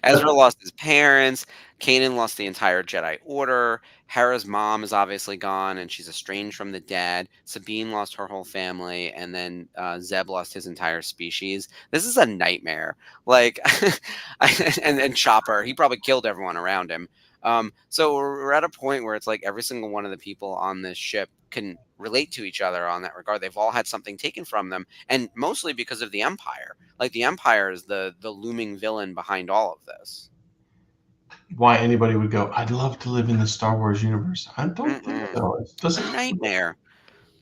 Ezra lost his parents, Kanan lost the entire Jedi Order, Hera's mom is obviously gone and she's estranged from the dad, Sabine lost her whole family, and then Zeb lost his entire species. This is a nightmare. Like, and Chopper, he probably killed everyone around him. So we're at a point where it's like every single one of the people on this ship can relate to each other on that regard. They've all had something taken from them, and mostly because of the Empire. Like the Empire is the looming villain behind all of this. Why anybody would go, I'd love to live in the Star Wars universe. I don't think Mm-mm. so. It It's a doesn't, nightmare.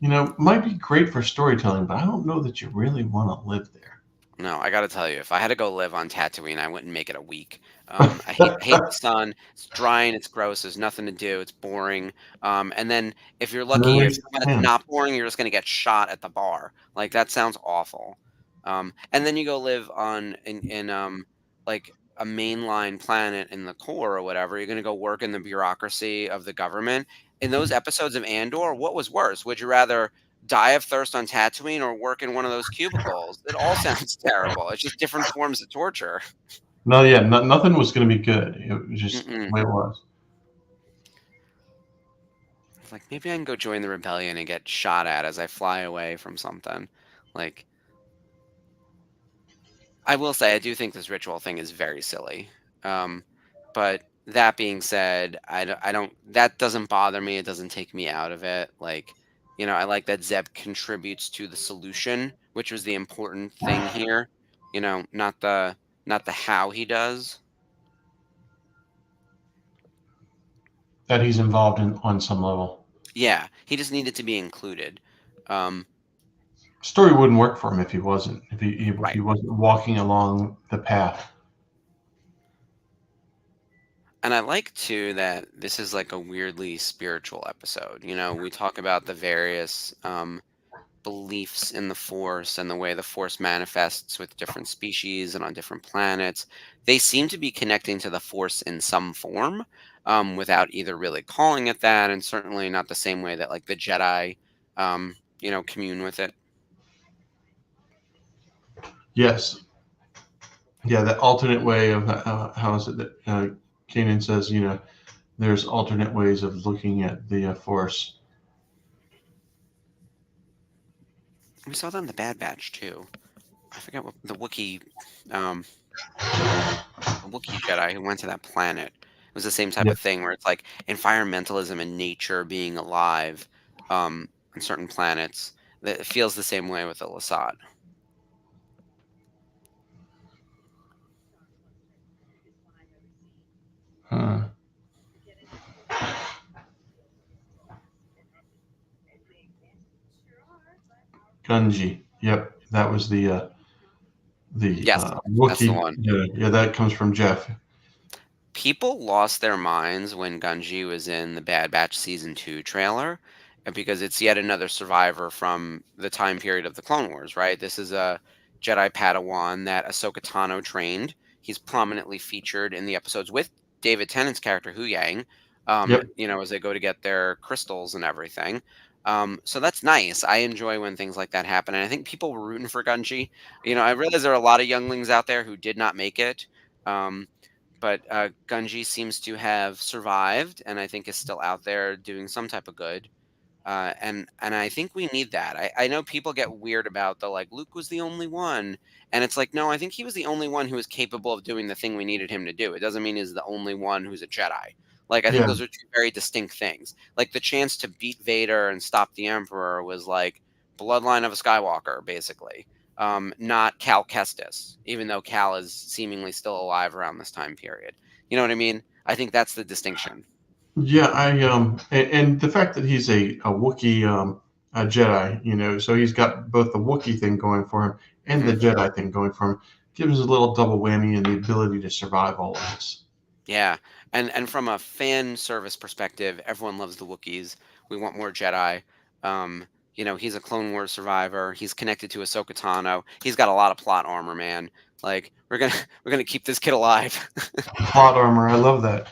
might be great for storytelling, but I don't know that you really want to live there. No, I got to tell you, if I had to go live on Tatooine, I wouldn't make it a week. I hate the sun. It's drying. It's gross. There's nothing to do. It's boring. And then if you're lucky, if it's Man, not boring, you're just gonna get shot at the bar. Like that sounds awful. And then you go live on in like a mainline planet in the core or whatever. You're gonna go work in the bureaucracy of the government. In those episodes of Andor, what was worse? Would you rather die of thirst on Tatooine or work in one of those cubicles? It all sounds terrible. It's just different forms of torture. no, yeah, nothing was going to be good. It was just the Mm-mm. way it was. It's like maybe I can go join the rebellion and get shot at as I fly away from something. Like I will say, I do think this ritual thing is very silly. Um, but that being said, I don't. That doesn't bother me. It doesn't take me out of it. Like, I like that Zeb contributes to the solution, which was the important thing here. Not the how he does. That he's involved in on some level. Yeah, he just needed to be included. Um, Story wouldn't work for him if he wasn't. If he right. wasn't walking along the path. And I like too that this is like a weirdly spiritual episode. We talk about the various beliefs in the Force and the way the Force manifests with different species and on different planets. They seem to be connecting to the Force in some form, without either really calling it that, and certainly not the same way that like the Jedi, commune with it. Yes, yeah, that alternate way of how is it that Kanan says, there's alternate ways of looking at the Force. We saw that in the Bad Batch too. I forget what um, the Wookiee Jedi who went to that planet. It was the same type Yeah. of thing where it's like environmentalism and nature being alive on certain planets. That it feels the same way with the Lasat. Huh. Gunji. Yep, that was the Yes, that's the Wookiee. one. Yeah, yeah, that comes from Jeff. People lost their minds when Gunji was in the Bad Batch season 2 trailer because it's yet another survivor from the time period of the Clone Wars, right? This is a Jedi Padawan that Ahsoka Tano trained. He's prominently featured in the episodes with David Tennant's character Hu Yang, Yep. as they go to get their crystals and everything. So that's nice. I enjoy when things like that happen. And I think people were rooting for Gunji. I realize there are a lot of younglings out there who did not make it. Um, but Gunji seems to have survived, and I think is still out there doing some type of good. And I think we need that. I know people get weird about the like Luke was the only one, and it's like no, I think he was the only one who was capable of doing the thing we needed him to do. It doesn't mean he's the only one who's a Jedi. Like I think Yeah. those are two very distinct things. Like the chance to beat Vader and stop the Emperor was like bloodline of a Skywalker, basically. Not Cal Kestis, even though Cal is seemingly still alive around this time period. You know what I mean? I think that's the distinction. Yeah, and the fact that he's a Wookiee a Jedi, so he's got both the Wookiee thing going for him and Hmm. the Jedi thing going for him, gives us a little double whammy and the ability to survive all of this. Yeah, and from a fan service perspective, everyone loves the Wookiees. We want more Jedi. He's a Clone Wars survivor. He's connected to Ahsoka Tano. He's got a lot of plot armor, man. Like we're gonna we're gonna keep this kid alive. Plot armor, I love that.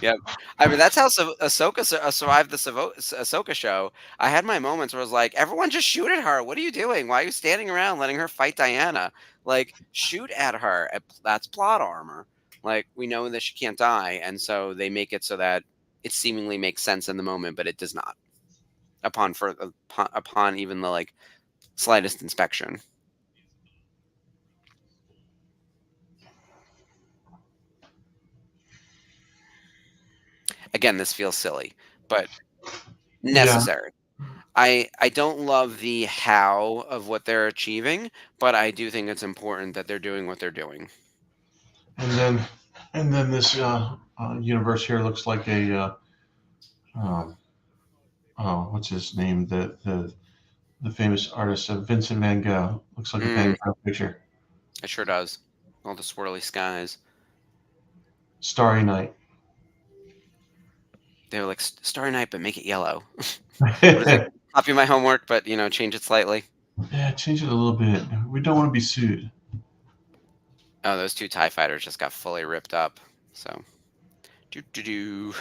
Yep. I mean, that's how Ahsoka survived the Ahsoka show. I had my moments where I was like, everyone just shoot at her. What are you doing? Why are you standing around letting her fight Diana? Like, shoot at her. That's plot armor. Like, we know that she can't die. And so they make it so that it seemingly makes sense in the moment, but it does not upon even the like slightest inspection. Again, this feels silly, but Yeah, necessary. I don't love the how of what they're achieving, but I do think it's important that they're doing what they're doing. and then this universe here looks like a um, oh, what's his name? The famous artist Vincent Van Gogh. Looks like a Van Mm, Gogh picture. it sure does. All the swirly skies. Starry Night. They were like Starry Night, but make it yellow. What is it? Copy my homework, but change it slightly. Yeah, change it a little bit. We don't want to be sued. Oh, those two Tie Fighters just got fully ripped up. So, do do do.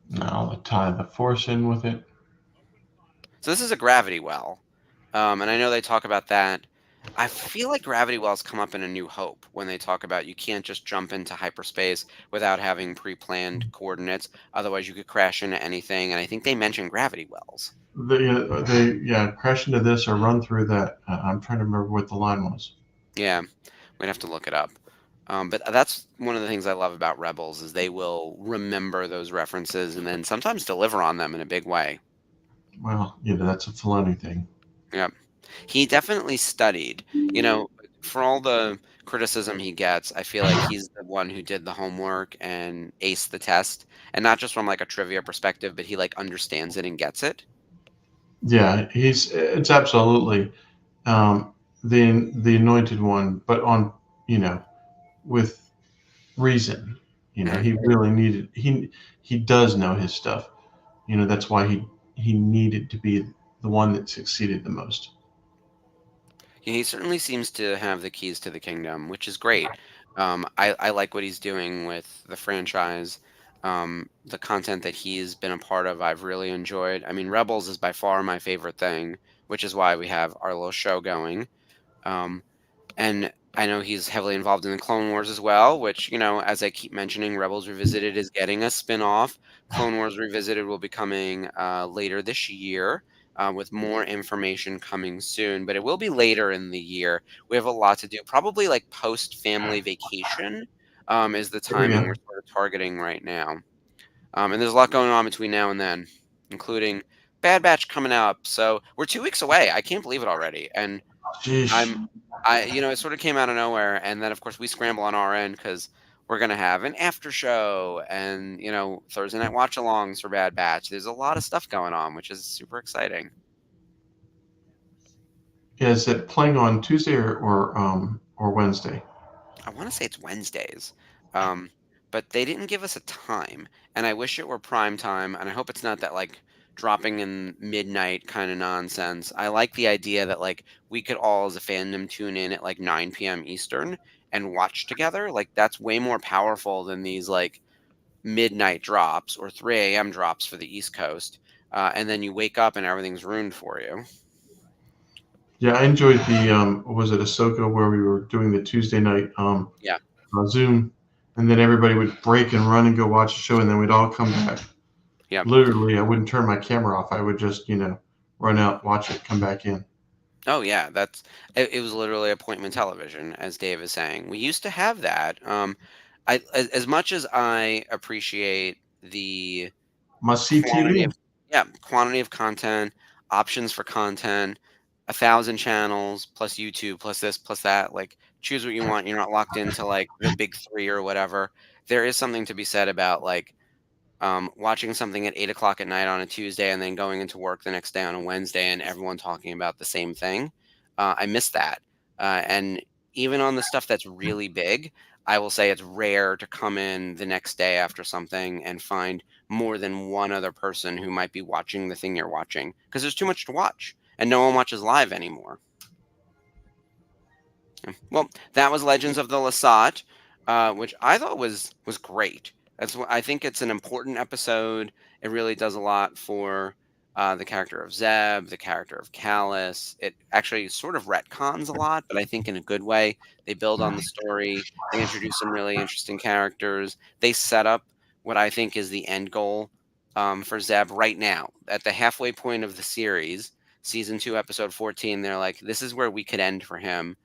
Now I'll tie the force in with it. So this is a gravity well, and I know they talk about that. I feel like gravity wells come up in A New Hope when they talk about you can't just jump into hyperspace without having pre-planned coordinates. Otherwise, you could crash into anything. And I think they mention gravity wells. They crash into this or run through that. I'm trying to remember what the line was. Yeah, we'd have to look it up. But that's one of the things I love about Rebels is they will remember those references and then sometimes deliver on them in a big way. Well, that's a Filoni thing. Yep. He definitely studied. You know, for all the criticism he gets, I feel like he's the one who did the homework and aced the test, and not just from like a trivia perspective, but he like understands it and gets it. Yeah, it's absolutely the anointed one, but on you know with reason. Mhm. He really needed he does know his stuff. That's why he needed to be the one that succeeded the most. Yeah, he certainly seems to have the keys to the kingdom, which is great. I like what he's doing with the franchise. The content that he's been a part of, I've really enjoyed. I mean, Rebels is by far my favorite thing, which is why we have our little show going. Um, and I know he's heavily involved in the Clone Wars as well, which, as I keep mentioning, Rebels Revisited is getting a spin-off. Clone Wars Revisited will be coming later this year, with more information coming soon, but it will be later in the year. We have a lot to do. Probably like post family vacation is the There we timing we're go. sort of targeting right now. And there's a lot going on between now and then, including Bad Batch coming up. So we're 2 weeks away. I can't believe it already. And Jeez. I'm it sort of came out of nowhere, and then, of course, we scramble on our end because 'cause we're gonna have an after show and, Thursday night watch-alongs for Bad Batch. There's a lot of stuff going on, which is super exciting. Is it playing on Tuesday or Wednesday? I wanna say it's Wednesdays, um, but they didn't give us a time, and I wish it were prime time, and I hope it's not that, like, dropping in midnight kinda nonsense. I like the idea that, like, we could all as a fandom tune in at, like, 9 p.m. Eastern and watch together. Like, that's way more powerful than these, like, midnight drops or 3 a.m. drops for the East Coast, and then you wake up and everything's ruined for you. Yeah, I enjoyed the was it Ahsoka where we were doing the Tuesday night Yeah, Zoom, and then everybody would break and run and go watch the show, and then we'd all come back. yep. Literally, I wouldn't turn my camera off. I would just run out, watch it, come back in. Oh yeah, it was literally appointment television, as Dave is saying. We used to have that. As much as I appreciate the Must see quantity TV. of quantity of content, options for content, 1,000 channels plus YouTube plus this plus that. Like choose what you want. You're not locked into like the big three or whatever. There is something to be said about like watching something at 8 o'clock at night on a Tuesday and then going into work the next day on a Wednesday and everyone talking about the same thing. I miss that. And even on the stuff that's really big, I will say it's rare to come in the next day after something and find more than one other person who might be watching the thing you're watching because there's too much to watch and no one watches live anymore. Well, that was Legends of the Lasat, which I thought was great. I think it's an important episode. It really does a lot for the character of Zeb, the character of Callus. It actually sort of retcons a lot, but I think in a good way. They build on the story. They introduce some really interesting characters. They set up what I think is the end goal for Zeb right now at the halfway point of the series, season 2, episode 14. They're like, this is where we could end for him.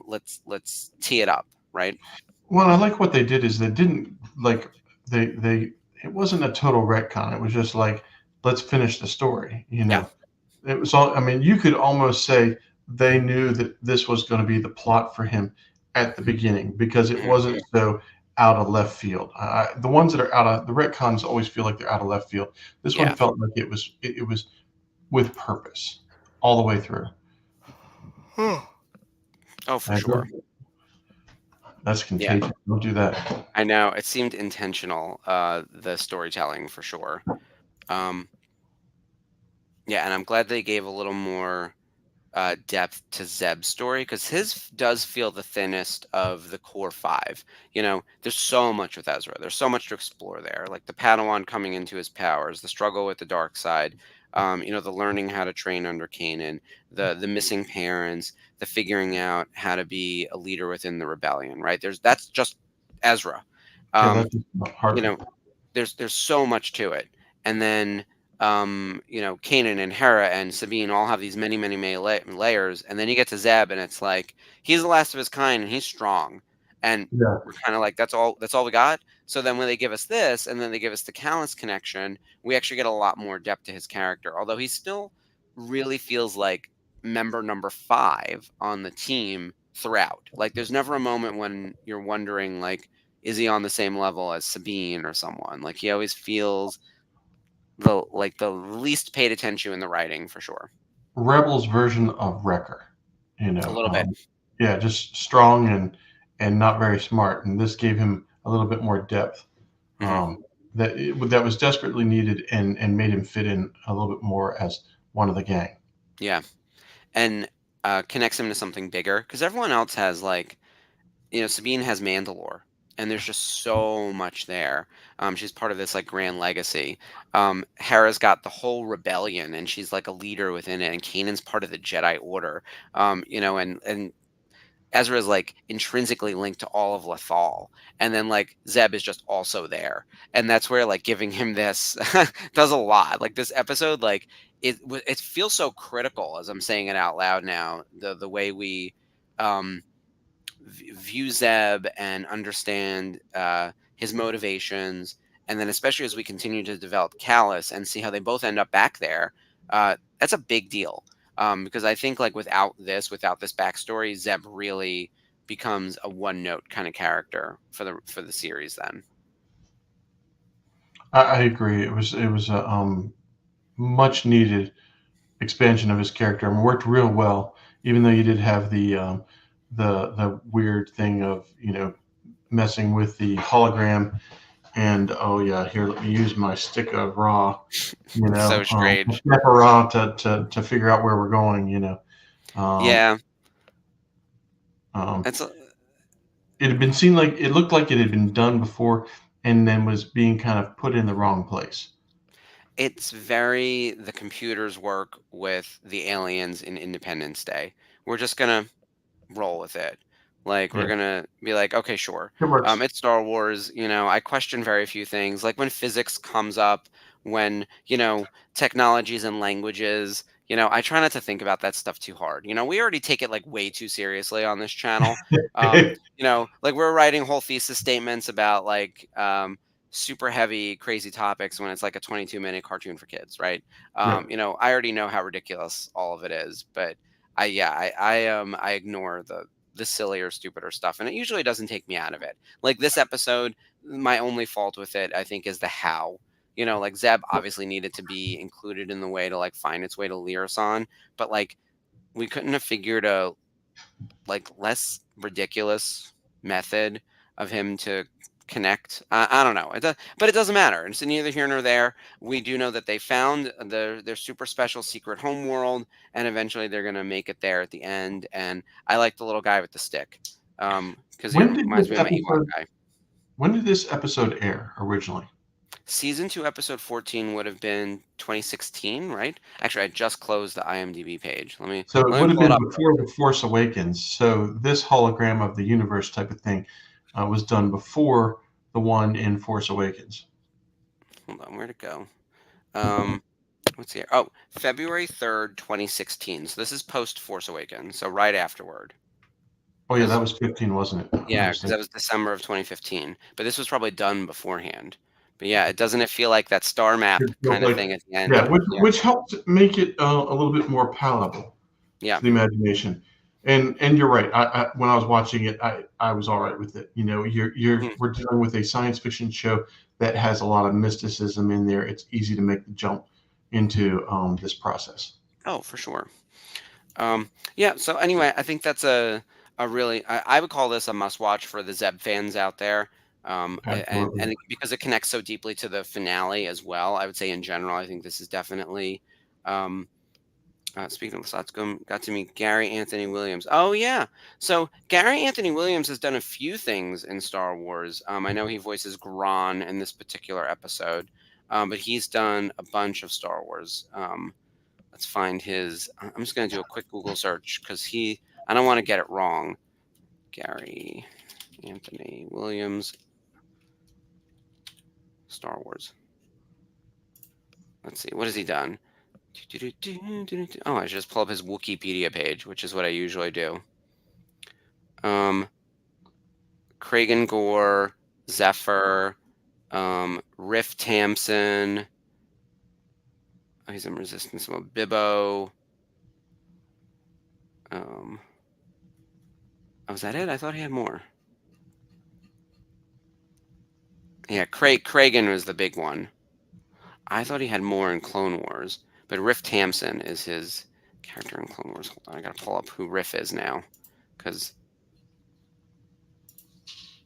Let's tee it up, right? Well, I like what they did is they didn't like they it wasn't a total retcon. It was just like let's finish the story. Yeah. It was all. I mean, you could almost say they knew that this was going to be the plot for him at the beginning because it Mhm. wasn't so out of left field. The ones that are out of the retcons always feel like they're out of left field. This one Yeah. felt like it was with purpose all the way through. Oh, for And sure. that's Yeah, contagious. Don't do that. I know. It seemed intentional, the storytelling for sure. Um, yeah, and I'm glad they gave a little more depth to Zeb's story because does feel the thinnest of the core five. There's so much with Ezra. There's so much to explore there, like the Padawan coming into his powers, the struggle with the dark side, the learning how to train under Kanan, the missing parents, the figuring out how to be a leader within the rebellion. Right? That's just Ezra. Yeah, Um, that's you hard. know, there's so much to it. And then Kanan and Hera and Sabine all have these many layers, and then you get to Zeb, and it's like he's the last of his kind, and he's strong, and Yeah. we're kind of like that's all we got. So then when they give us this, and then they give us the Callus connection, we actually get a lot more depth to his character. Although he still really feels like member number 5 on the team throughout. Like there's never a moment when you're wondering like is he on the same level as Sabine or someone? Like he always feels the least paid attention in the writing for sure. Rebel's version of Wrecker. You A know, little bit. yeah, just strong and not very smart. And this gave him a little bit more depth Hmm. that was desperately needed and made him fit in a little bit more as one of the gang. Yeah, and connects him to something bigger because everyone else has like Sabine has Mandalore, and there's just so much there. She's part of this like grand legacy. Hera's got the whole rebellion, and she's like a leader within it, and Kanan's part of the Jedi Order. And Ezra is like intrinsically linked to all of Lethal, and then like Zeb is just also there, and that's where like giving him this does a lot. Like this episode, like it feels so critical as I'm saying it out loud now. The way we um, view Zeb and understand his motivations, and then especially as we continue to develop Callus and see how they both end up back there, that's a big deal. Because I think like without this backstory, Zeb really becomes a one note kind of character for the series. Then I agree. It was a much needed expansion of his character and worked real well. Even though you did have the weird thing of messing with the hologram, and oh yeah, here let me use my stick of raw, so a strange. snap of raw to figure out where we're going. Um, Yeah, um, that's it had been seen like it looked like it had been done before, and then was being kind of put in the wrong place. it's very the computers work with the aliens in Independence Day. We're just gonna roll with it. Like we're Yeah, gonna be like, okay, sure. it works. It's Star Wars. I question very few things. Like when physics comes up, when technologies and languages. I try not to think about that stuff too hard. We already take it like way too seriously on this channel. Like we're writing whole thesis statements about like super heavy, crazy topics when it's like a 22-minute cartoon for kids, right? Yeah. I already know how ridiculous all of it is, but I ignore the sillier, stupider stuff, and it usually doesn't take me out of it. Like this episode, my only fault with it, I think, is the how. Like Zeb obviously needed to be included in the way to like find its way to Lirasan, but like we couldn't have figured a like less ridiculous method of him to connect. I don't know, but it doesn't matter. It's neither here nor there. We do know that they found their super special secret home world, and eventually they're gonna make it there at the end. And I like the little guy with the stick, because he When did reminds this me of my Ewok episode guy. when did this episode air originally? Season 2, episode 14 would have been 2016, right? Actually, I just closed the IMDb page. Let me So it let me would have pull it been up. before The Force Awakens. So this hologram of the universe type of thing was done before the one in Force Awakens. Hold on, where'd it go? Um, What's here? Oh, February 3rd, 2016. So this is post Force Awakens, so right afterward. Oh yeah, that Because was 15, wasn't it? My yeah, because mistake. that was December of 2015. But this was probably done beforehand. But yeah, doesn't it feel like that star map It feels kind of like, thing at the yeah, end? Yeah, which helped make it a little bit more palatable yeah. to the imagination. And you're right. When I was watching it, I was all right with it. Mhm. We're dealing with a science fiction show that has a lot of mysticism in there. It's easy to make the jump into this process. Oh, for sure. Yeah. So anyway, I think that's a really I would call this a must watch for the Zeb fans out there. And Absolutely. because it connects so deeply to the finale as well, I would say in general, I think this is definitely. Um, Speaking of Lasat, got to meet Gary Anthony Williams. Oh yeah, so Gary Anthony Williams has done a few things in Star Wars. I know he voices Gron in this particular episode, but he's done a bunch of Star Wars. Let's find his. I'm just gonna do a quick Google search because I don't want to get it wrong. Gary Anthony Williams, Star Wars. Let's see, what has he done? Oh, I should just pull up his Wikipedia page, which is what I usually do. Kragan Gore, Zephyr, Riff Tamson. Oh, he's in Resistance. Bibbo. Oh, is that it? I thought he had more. Yeah, Kragan was the big one. I thought he had more in Clone Wars, but Riff Tamson is his character in Clone Wars. Hold on, I gotta pull up who Riff is now, because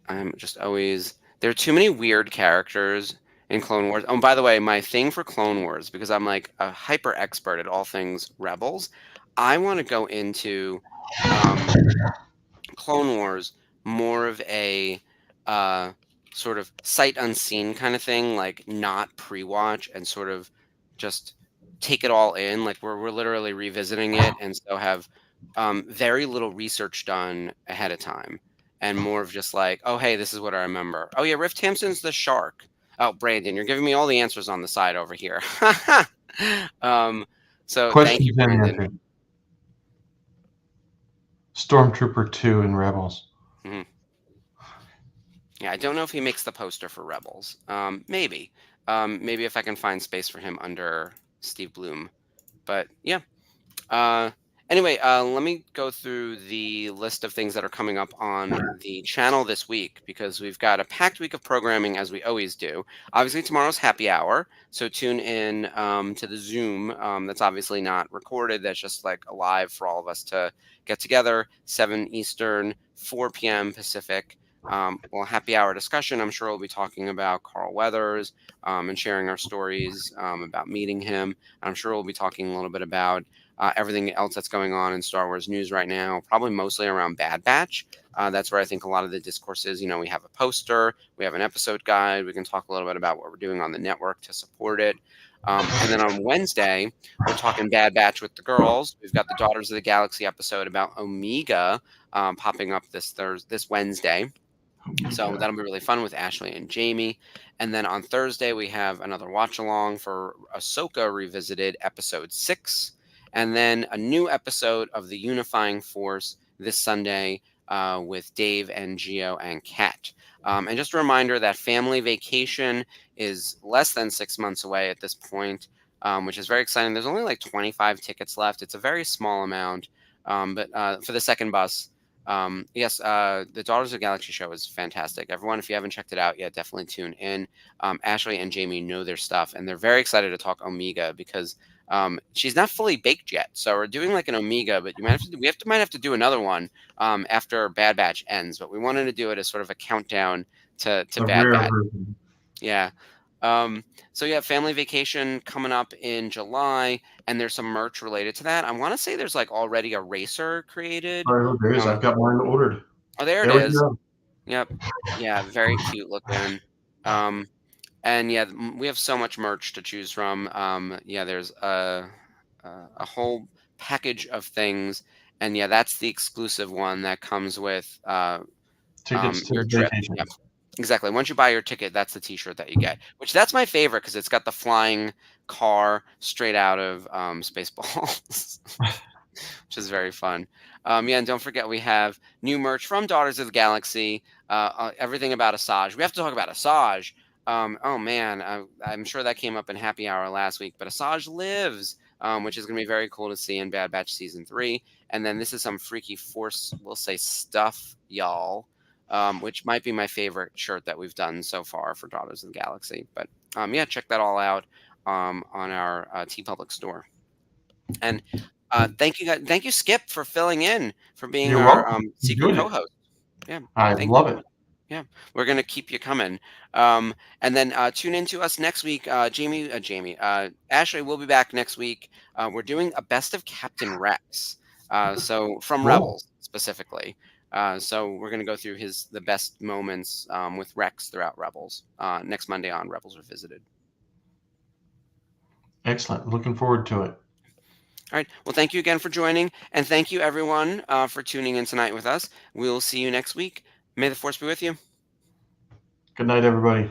I'm just always there are too many weird characters in Clone Wars. Oh, and by the way, my thing for Clone Wars, because I'm like a hyper expert at all things Rebels, I want to go into um, Clone Wars more of a uh, sort of sight unseen kind of thing, like not pre-watch and sort of just take it all in. Like we're literally revisiting it, and so have very little research done ahead of time, and more of just like, oh hey, this is what I remember. Oh yeah, Riff Tamson's the shark. Oh Brandon, you're giving me all the answers on the side over here. um, so thank you, Questions and Brandon. answers. Stormtrooper 2 in Rebels. Mhm. Yeah, I don't know if he makes the poster for Rebels. Maybe. Maybe if I can find space for him under Steve Bloom. But yeah. Uh, anyway, let me go through the list of things that are coming up on the channel this week because we've got a packed week of programming as we always do. Obviously, tomorrow's happy hour, so tune in to the Zoom. That's obviously not recorded. That's just like alive for all of us to get together. 7 Eastern, 4 p.m. Pacific. Well, happy hour discussion. I'm sure we'll be talking about Carl Weathers and sharing our stories about meeting him. I'm sure we'll be talking a little bit about everything else that's going on in Star Wars news right now, probably mostly around Bad Batch. That's where I think a lot of the discourse is. You know, we have a poster, we have an episode guide, we can talk a little bit about what we're doing on the network to support it. And then on Wednesday, we're talking Bad Batch with the girls. We've got the Daughters of the Galaxy episode about Omega popping up this Wednesday. So that'll be really fun with Ashlee and Jamie. And then on Thursday, we have another watch along for Ahsoka Revisited episode 6. And then a new episode of The Unifying Force this Sunday with Dave and Geo and Kat. And just a reminder that Family Vacation is less than 6 months away at this point, which is very exciting. There's only like 25 tickets left. It's a very small amount. But for the second bus, yes, the Daughters of the Galaxy show is fantastic. Everyone, if you haven't checked it out yet, definitely tune in. Ashlee and Jamie know their stuff, and they're very excited to talk Omega because she's not fully baked yet. So we're doing like an Omega, but you might have to do another one after Bad Batch ends. But we wanted to do it as sort of a countdown to The Bad rare Batch. version. Yeah. So yeah, Family Vacation coming up in July, and there's some merch related to that. I want to say there's like already a racer created. All right, there is. Um, I've got mine ordered. oh, there it There we is. go. Yep. Yeah, very cute looking. Um, and yeah, we have so much merch to choose from. Yeah, there's a whole package of things, and yeah, that's the exclusive one that comes with Tickets to your the trip. vacation. Yep. Exactly. Once you buy your ticket, that's the T-shirt that you get. Which that's my favorite because it's got the flying car straight out of Spaceballs, which is very fun. Yeah, and don't forget we have new merch from Daughters of the Galaxy. Everything about Asajj. We have to talk about Asajj. Oh man, I'm sure that came up in Happy Hour last week, but Asajj lives, which is going to be very cool to see in Bad Batch season 3. And then this is some freaky Force, we'll say stuff, y'all. Which might be my favorite shirt that we've done so far for Daughters of the Galaxy. But yeah, check that all out on our TeePublic store. And thank you, Skip, for filling in for being You're our welcome. secret Enjoyed it. co-host. Yeah, I thank you love so it. much. Yeah, we're gonna keep you coming. And then tune in to us next week. Ashlee will be back next week. We're doing a best of Captain Rex. So from Cool. Rebels specifically. So we're gonna go through the best moments with Rex throughout Rebels next Monday on Rebels Revisited. Excellent. Looking forward to it. All right. Well, thank you again for joining, and thank you everyone for tuning in tonight with us. We'll see you next week. May the Force be with you. Good night, everybody.